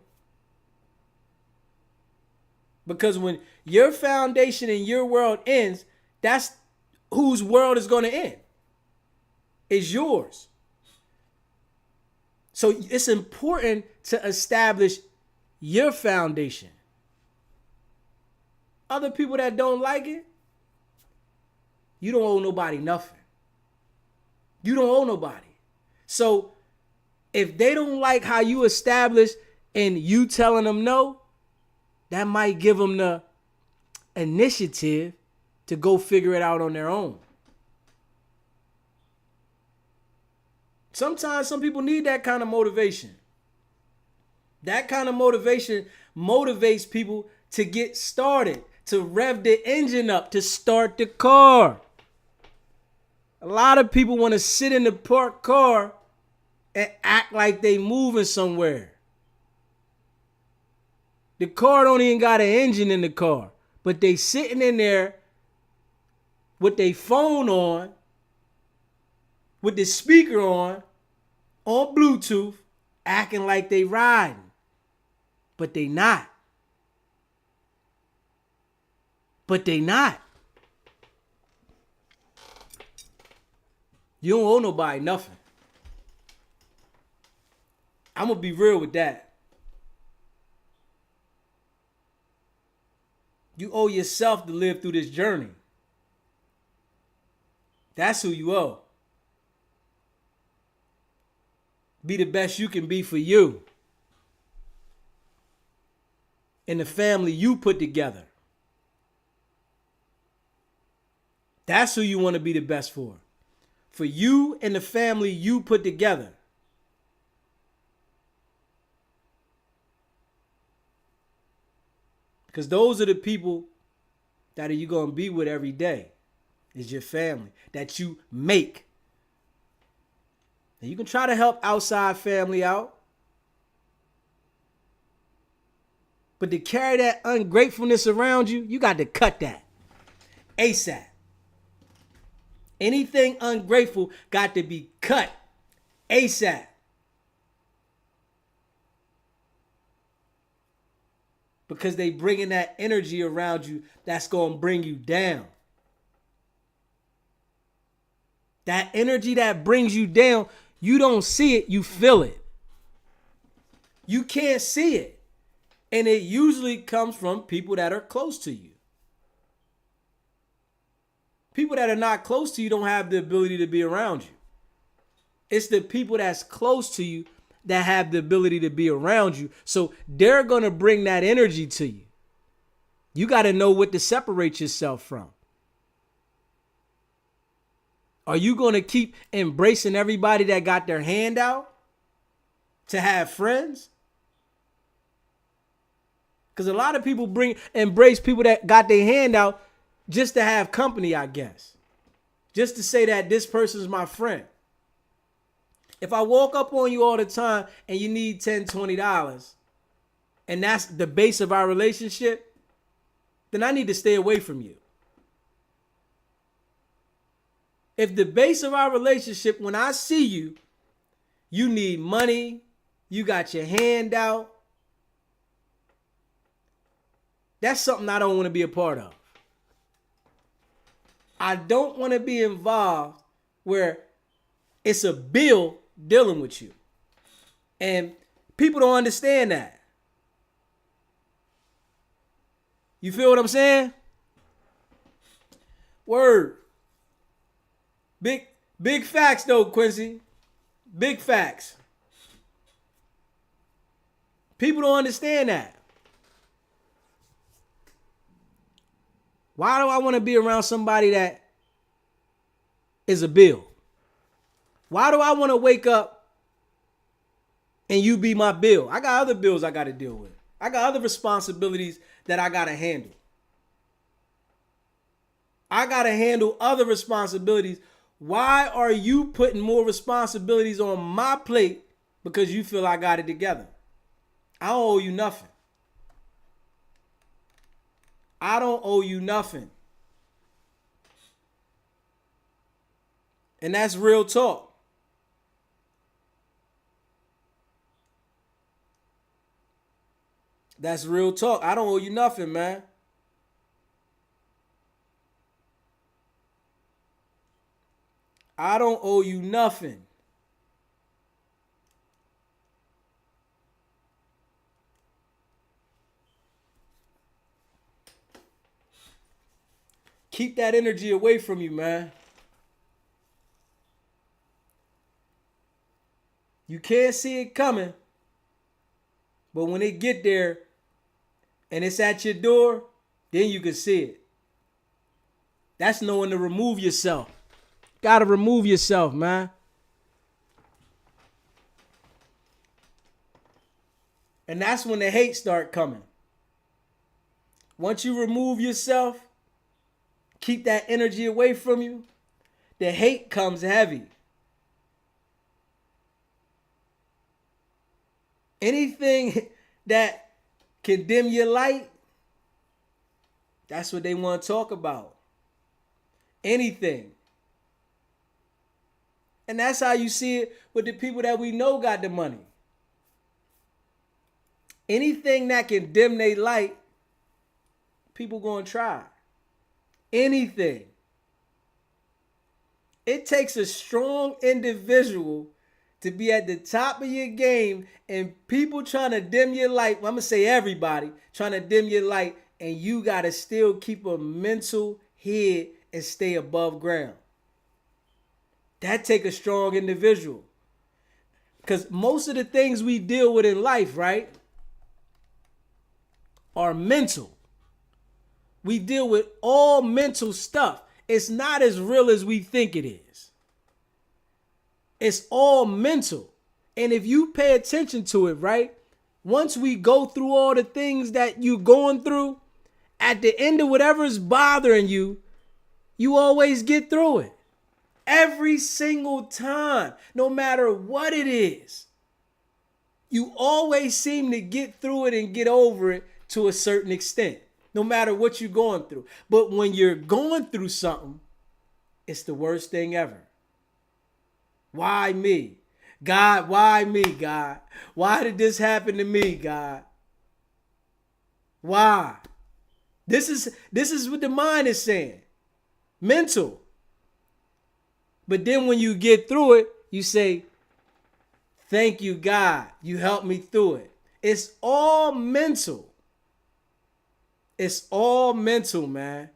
Speaker 1: Because when your foundation in your world ends, that's whose world is going to end. It's yours. So it's important to establish your foundation. Other people that don't like it, you don't owe nobody nothing. You don't owe nobody. So if they don't like how you establish and you telling them no, that might give them the initiative to go figure it out on their own. Sometimes some people need that kind of motivation. That kind of motivation motivates people to get started, to rev the engine up, to start the car. A lot of people want to sit in the parked car and act like they moving somewhere. The car don't even got an engine in the car, but they sitting in there with their phone on, with the speaker on Bluetooth, acting like they riding, but they not. But they not. You don't owe nobody nothing. I'm going to be real with that. You owe yourself to live through this journey. That's who you owe. Be the best you can be for you and the family you put together. That's who you want to be the best for. For you and the family you put together. Because those are the people that you're going to be with every day. Is your family that you make. And you can try to help outside family out. But to carry that ungratefulness around you, you got to cut that. ASAP. Anything ungrateful got to be cut ASAP. Because they bringing that energy around you that's going to bring you down. That energy that brings you down, you don't see it, you feel it. You can't see it. And it usually comes from people that are close to you. People that are not close to you don't have the ability to be around you. It's the people that's close to you that have the ability to be around you. So they're going to bring that energy to you. You got to know what to separate yourself from. Are you going to keep embracing everybody that got their hand out to have friends? Because a lot of people embrace people that got their hand out just to have company, I guess. Just to say that this person's my friend. If I walk up on you all the time and you need $10, $20, and that's the base of our relationship, then I need to stay away from you. If the base of our relationship, when I see you, you need money, you got your hand out, that's something I don't want to be a part of. I don't want to be involved where it's a bill dealing with you. And people don't understand that. You feel what I'm saying? Word. Big facts though, Quincy. Big facts. People don't understand that. Why do I want to be around somebody that is a bill? Why do I want to wake up and you be my bill? I got other bills I got to deal with. I got other responsibilities that I got to handle. I got to handle other responsibilities. Why are you putting more responsibilities on my plate because you feel I got it together? I don't owe you nothing. I don't owe you nothing. And that's real talk. That's real talk. I don't owe you nothing, man. I don't owe you nothing. Keep that energy away from you, man. You can't see it coming, but when it get there and it's at your door, then you can see it. That's knowing to remove yourself. Gotta remove yourself, man. And that's when the hate start coming. Once you remove yourself, keep that energy away from you, the hate comes heavy. Anything that can dim your light, that's what they want to talk about. Anything. And that's how you see it with the people that we know got the money. Anything that can dim their light, people gonna try. Anything. It takes a strong individual to be at the top of your game and people trying to dim your light. I'm gonna say everybody trying to dim your light, and you gotta still keep a mental head and stay above ground. That take a strong individual. Because most of the things we deal with in life, right, are mental. We deal with all mental stuff. It's not as real as we think it is. It's all mental. And if you pay attention to it, right, once we go through all the things that you're going through, at the end of whatever's bothering you, you always get through it. Every single time, no matter what it is, you always seem to get through it and get over it to a certain extent, no matter what you're going through. But when you're going through something, it's the worst thing ever. Why me? God, why me, God? Why did this happen to me, God? Why? This is what the mind is saying. Mental. But then when you get through it, you say, thank you, God. You helped me through it. It's all mental. It's all mental, man.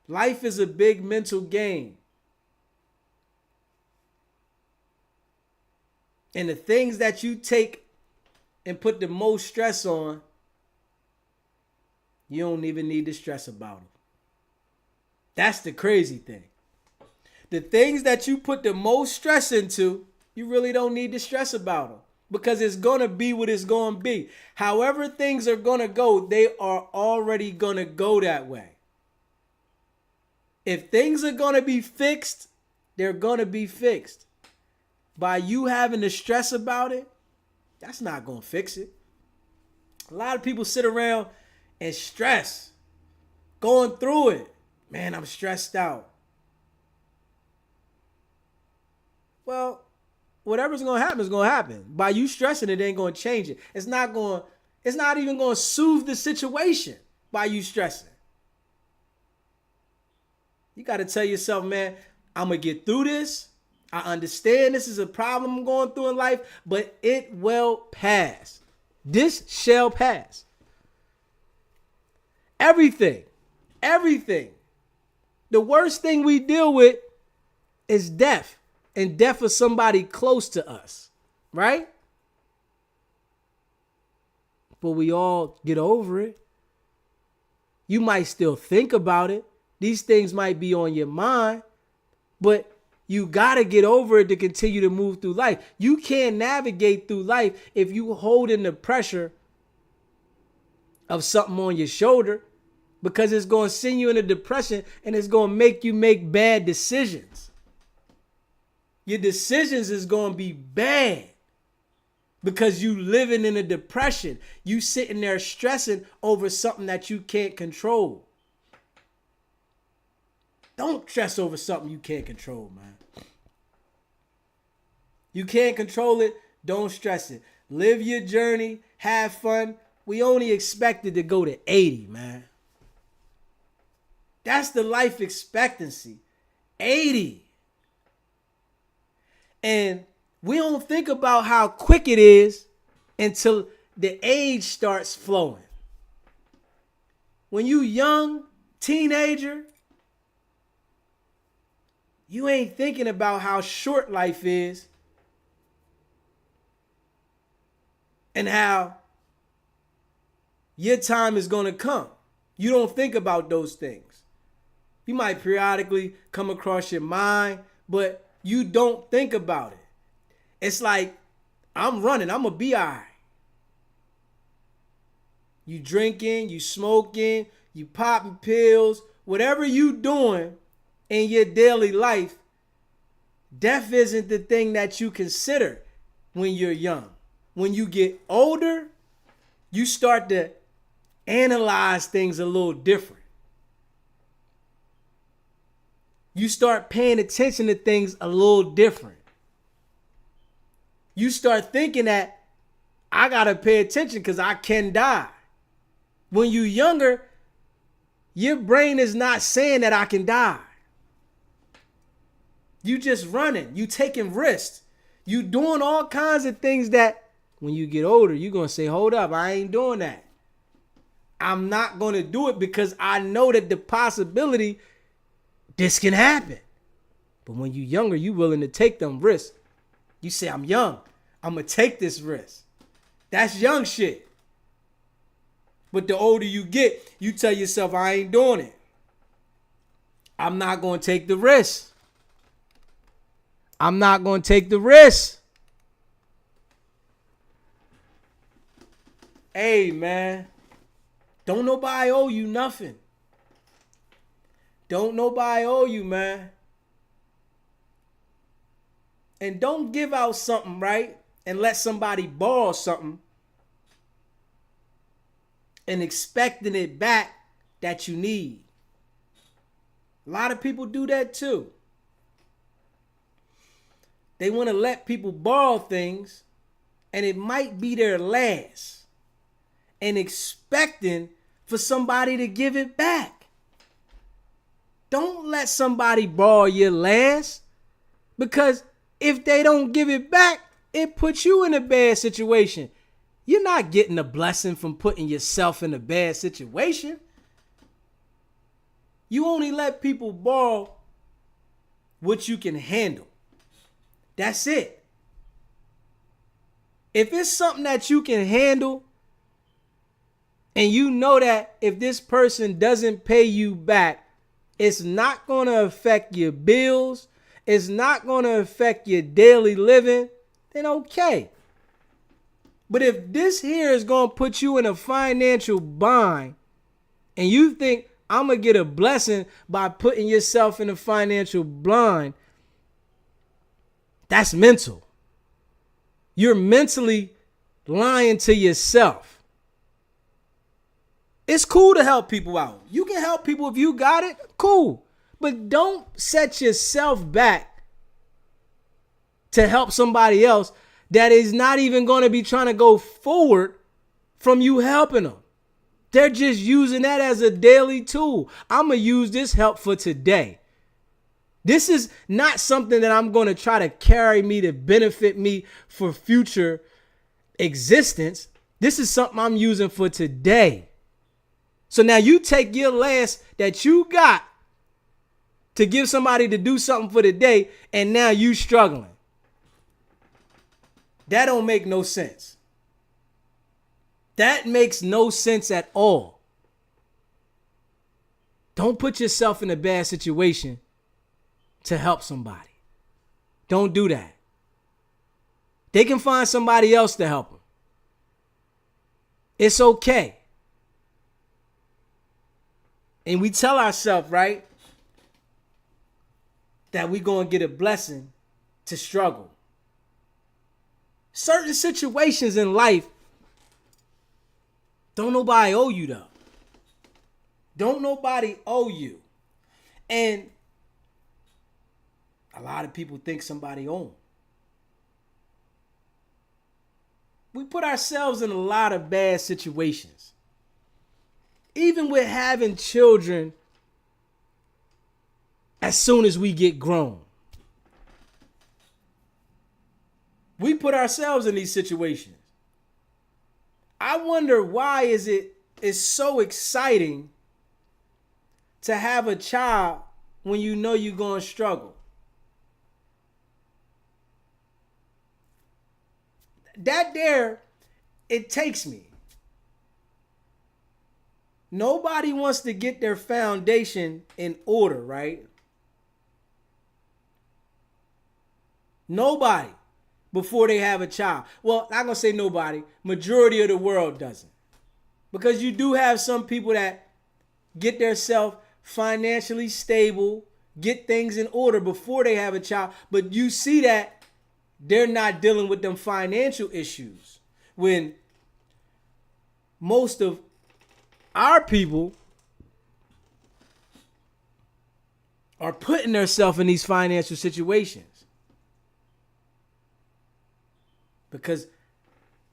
Speaker 1: Life is a big mental game. And the things that you take and put the most stress on, you don't even need to stress about them. That's the crazy thing. The things that you put the most stress into, you really don't need to stress about them. Because it's going to be what it's going to be. However things are going to go, they are already going to go that way. If things are going to be fixed, they're going to be fixed. By you having to stress about it, that's not going to fix it. A lot of people sit around and stress, going through it. Man, I'm stressed out. Well, whatever's going to happen is going to happen. By you stressing it ain't going to change it. It's not even going to soothe the situation by you stressing. You got to tell yourself, man, I'm going to get through this. I understand this is a problem I'm going through in life, but it will pass. This shall pass. Everything The worst thing we deal with is death, and death of somebody close to us, right? But we all get over it. You might still think about it. These things might be on your mind, but you got to get over it to continue to move through life. You can't navigate through life if you hold in the pressure of something on your shoulder, because it's going to send you into depression and it's going to make you make bad decisions. Your decisions is going to be bad because you living in a depression. You sitting there stressing over something that you can't control. Don't stress over something you can't control, man. You can't control it. Don't stress it. Live your journey. Have fun. We only expected to go to 80, man. That's the life expectancy. 80. And we don't think about how quick it is until the age starts flowing. When you young, teenager, you ain't thinking about how short life is and how your time is going to come. You don't think about those things. You might periodically come across your mind, but you don't think about it. It's like, I'm running, I'm going to be all right. You drinking, you smoking, you popping pills, whatever you doing in your daily life, death isn't the thing that you consider when you're young. When you get older, you start to analyze things a little different. You start paying attention to things a little different. You start thinking that I got to pay attention because I can die. When you're younger, your brain is not saying that I can die. You just running. You taking risks. You doing all kinds of things that when you get older, you're going to say, hold up, I ain't doing that. I'm not going to do it because I know that the possibility this can happen. But when you're younger, you willing to take them risks. You say, I'm young. I'm going to take this risk. That's young shit. But the older you get, you tell yourself, I ain't doing it. I'm not going to take the risk. I'm not going to take the risk. Hey, man. Don't nobody owe you nothing. Don't nobody owe you, man. And don't give out something, right? And let somebody borrow something and expecting it back that you need. A lot of people do that too. They want to let people borrow things and it might be their last, and expecting for somebody to give it back. Don't let somebody borrow your last, because if they don't give it back, it puts you in a bad situation. You're not getting a blessing from putting yourself in a bad situation. You only let people borrow what you can handle. That's it. If it's something that you can handle, and you know that if this person doesn't pay you back, it's not going to affect your bills, it's not going to affect your daily living, then okay. But if this here is going to put you in a financial bind, and you think I'm going to get a blessing by putting yourself in a financial blind, that's mental. You're mentally lying to yourself. It's cool to help people out. You can help people if you got it, cool. But don't set yourself back to help somebody else that is not even going to be trying to go forward from you helping them. They're just using that as a daily tool. I'm going to use this help for today. This is not something that I'm going to try to carry me to benefit me for future existence. This is something I'm using for today. So now you take your last that you got to give somebody to do something for the day, and now you struggling. That don't make no sense. That makes no sense at all. Don't put yourself in a bad situation to help somebody. Don't do that. They can find somebody else to help them. It's okay. And we tell ourselves, right, that we're going to get a blessing to struggle. Certain situations in life, don't nobody owe you though. Don't nobody owe you. And a lot of people think somebody owes them. We put ourselves in a lot of bad situations. Even with having children as soon as we get grown. We put ourselves in these situations. I wonder why it's so exciting to have a child when you know you're going to struggle. That there, it takes me. Nobody wants to get their foundation in order, right? Nobody before they have a child. Well, I'm going to say nobody. Majority of the world doesn't. Because you do have some people that get themselves financially stable, get things in order before they have a child. But you see that they're not dealing with them financial issues. When most of our people are putting themselves in these financial situations. Because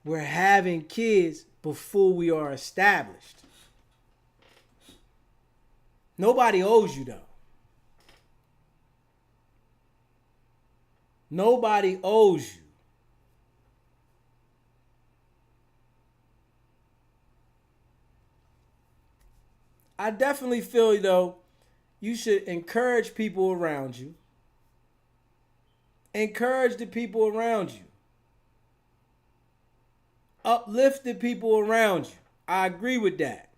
Speaker 1: we're having kids before we are established. Nobody owes you though. Nobody owes you. I definitely feel though, you should encourage people around you. Encourage the people around you. Uplift the people around you. I agree with that.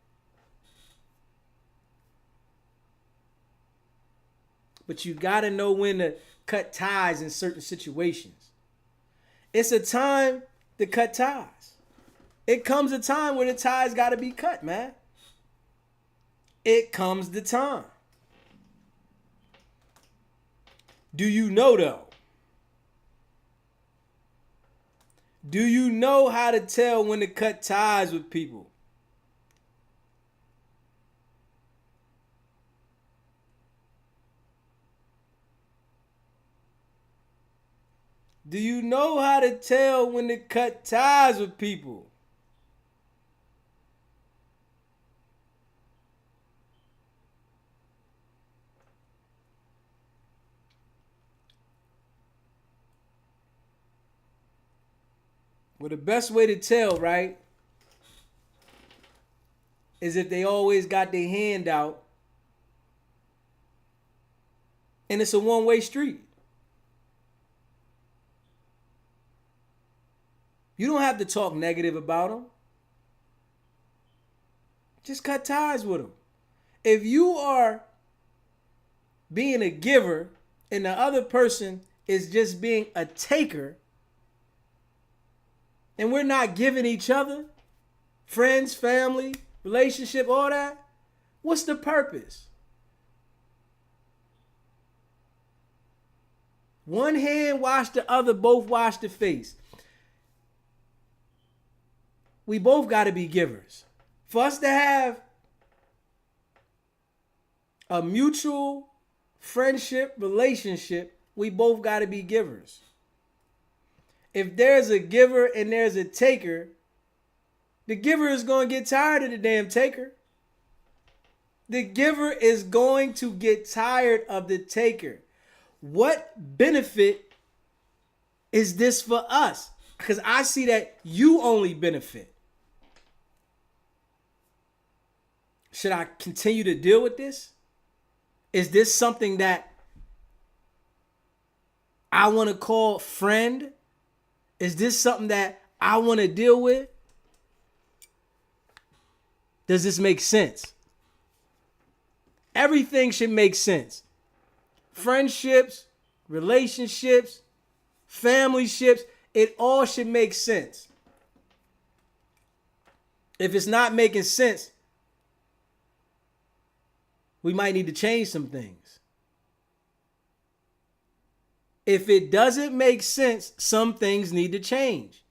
Speaker 1: But you got to know when to cut ties in certain situations. It's a time to cut ties. It comes a time when the ties got to be cut, man. It comes the time. Do you know though? Do you know how to tell when to cut ties with people? Do you know how to tell when to cut ties with people? Well, the best way to tell, right, is if they always got their hand out and it's a one-way street. You don't have to talk negative about them. Just cut ties with them. If you are being a giver and the other person is just being a taker, and we're not giving each other, friends, family, relationship, all that, what's the purpose? One hand wash the other, both wash the face. We both got to be givers. For us to have a mutual friendship, relationship, we both got to be givers. If there's a giver and there's a taker, the giver is going to get tired of the damn taker. The giver is going to get tired of the taker. What benefit is this for us? Because I see that you only benefit. Should I continue to deal with this? Is this something that I want to call friend? Is this something that I want to deal with? Does this make sense? Everything should make sense. Friendships, relationships, family ships, it all should make sense. If it's not making sense, we might need to change some things. If it doesn't make sense, some things need to change.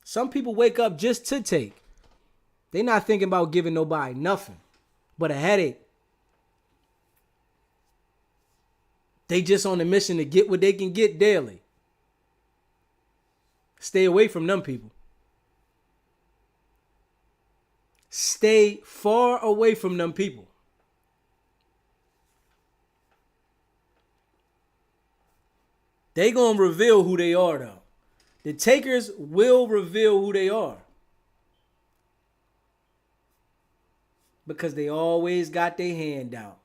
Speaker 1: Some people wake up just to take. They're not thinking about giving nobody nothing but a headache. They just on a mission to get what they can get daily. Stay away from them people. Stay far away from them people. They gonna reveal who they are though. The takers will reveal who they are. Because they always got their hand out.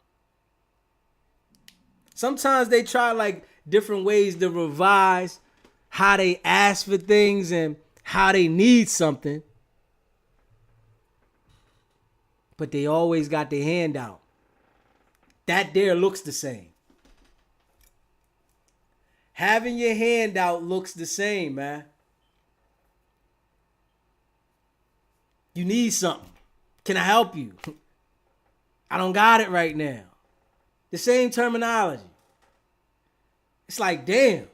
Speaker 1: Sometimes they try like different ways to revise how they ask for things and how they need something. But they always got their hand out. That there looks the same. Having your hand out looks the same, man. You need something. Can I help you? I don't got it right now. The same terminology. It's like, damn.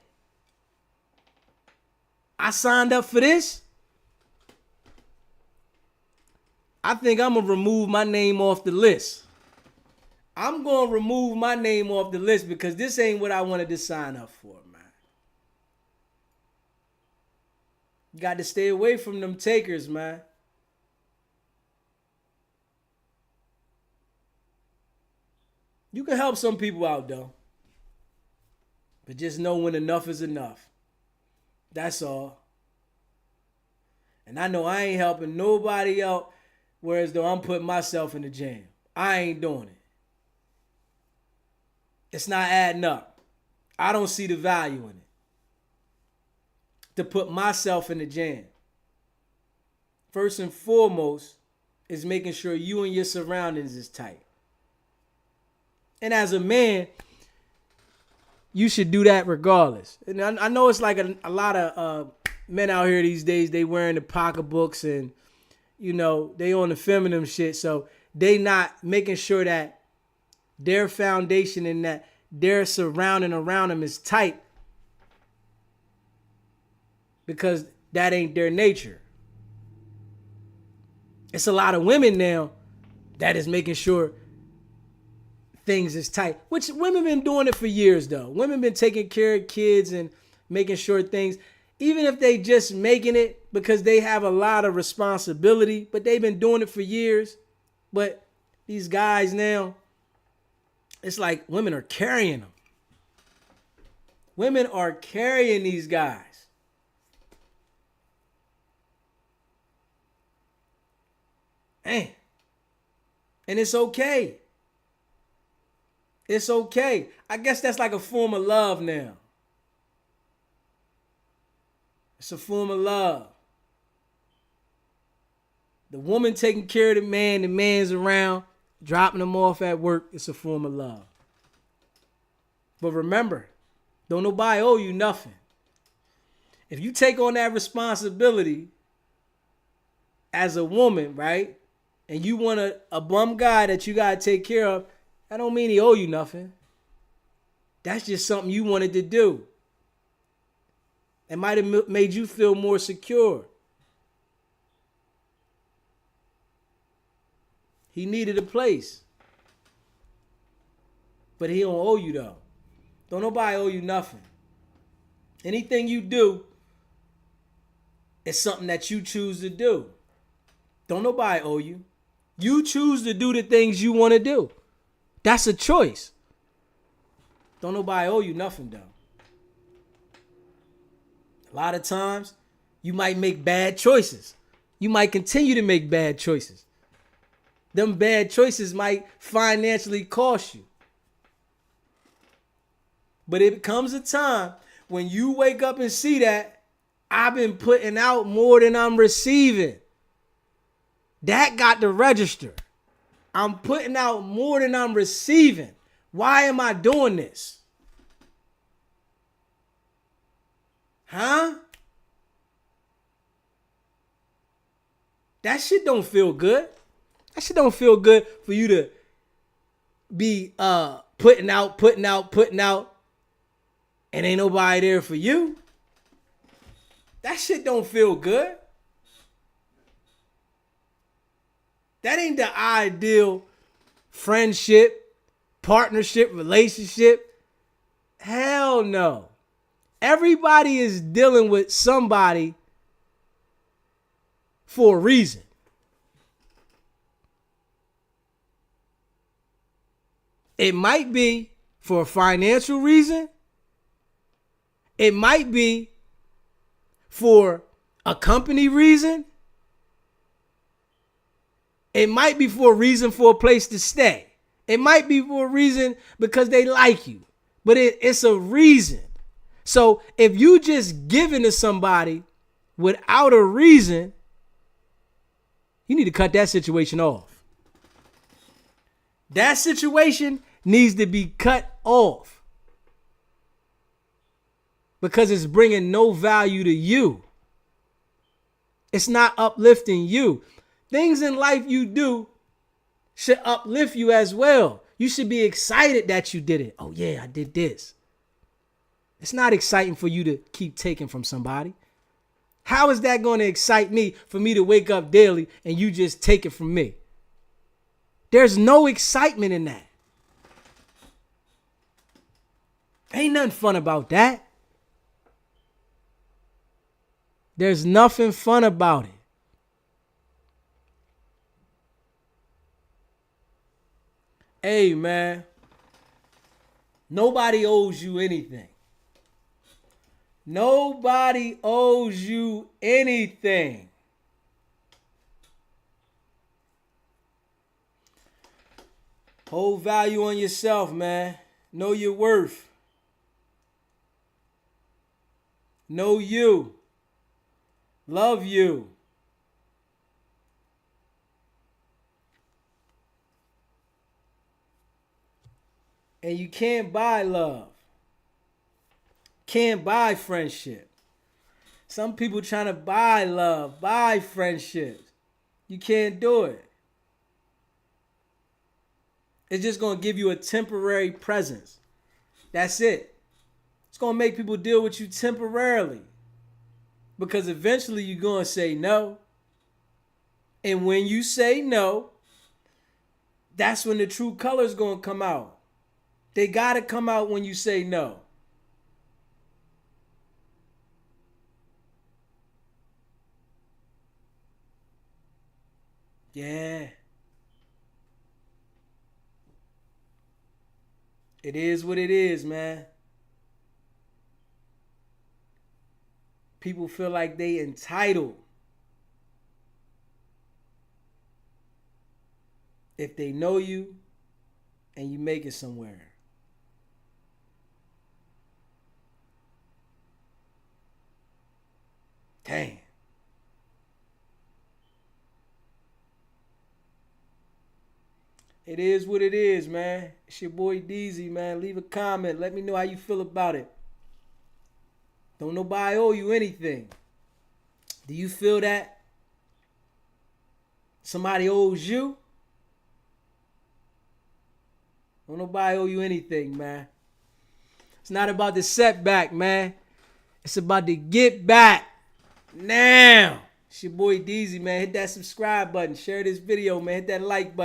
Speaker 1: I signed up for this. I think I'm going to remove my name off the list. I'm going to remove my name off the list because this ain't what I wanted to sign up for, man. You got to stay away from them takers, man. You can help some people out, though. But just know when enough is enough. That's all. And I know I ain't helping nobody out, whereas though I'm putting myself in the jam. I ain't doing it. It's not adding up. I don't see the value in it. To put myself in the jam. First and foremost is making sure you and your surroundings is tight. And as a man, you should do that regardless. And I know it's like a lot of men out here these days, they wearing the pocketbooks and, you know, they on the feminine shit. So they not making sure that their foundation and that their surrounding around them is tight. Because that ain't their nature. It's a lot of women now that is making sure things is tight, which women been doing it for years though. Women been taking care of kids and making sure things, even if they just making it because they have a lot of responsibility, but they've been doing it for years. But these guys now, it's like women are carrying them. Women are carrying these guys. Man. And it's okay. It's okay. I guess that's like a form of love now. It's a form of love. The woman taking care of the man's around, dropping them off at work, it's a form of love. But remember, don't nobody owe you nothing. If you take on that responsibility as a woman, right, and you want a bum guy that you got to take care of, that don't mean he owe you nothing. That's just something you wanted to do. It might have made you feel more secure. He needed a place. But he don't owe you though. Don't nobody owe you nothing. Anything you do is something that you choose to do. Don't nobody owe you. You choose to do the things you want to do. That's a choice. Don't nobody owe you nothing though. A lot of times, you might make bad choices. You might continue to make bad choices. them bad choices might financially cost you. But it comes a time when you wake up and see that I've been putting out more than I'm receiving. That got to register. I'm putting out more than I'm receiving. Why am I doing this? Huh? That shit don't feel good. That shit don't feel good for you to be putting out, and ain't nobody there for you. That shit don't feel good. That ain't the ideal friendship, partnership, relationship. Hell no. Everybody is dealing with somebody for a reason. It might be for a financial reason. It might be for a company reason. It might be for a reason for a place to stay. It might be for a reason because they like you. But it's a reason. So if you just giving to somebody without a reason, you need to cut that situation off. That situation needs to be cut off because it's bringing no value to you. It's not uplifting you. Things in life you do should uplift you as well. You should be excited that you did it. Oh yeah, I did this. It's not exciting for you to keep taking from somebody. How is that going to excite me for me to wake up daily and you just take it from me? There's no excitement in that. Ain't nothing fun about that. There's nothing fun about it. Hey, man. Nobody owes you anything. Nobody owes you anything. Hold value on yourself, man. Know your worth. Know you. Love you. And you can't buy love. Can't buy friendship. Some people trying to buy love, buy friendships. You can't do it. It's just going to give you a temporary presence. That's it. It's going to make people deal with you temporarily. Because eventually you're going to say no. And when you say no, that's when the true color's going to come out. They got to come out when you say no. Yeah. It is what it is, man. People feel like they entitled if they know you and you make it somewhere. Dang. It is what it is, man. It's your boy DZ, man. Leave a comment. Let me know how you feel about it. Don't nobody owe you anything. Do you feel that somebody owes you? Don't nobody owe you anything, man. It's not about the setback, man. It's about the get back. Now. It's your boy DZ, man. Hit that subscribe button. Share this video, man. Hit that like button.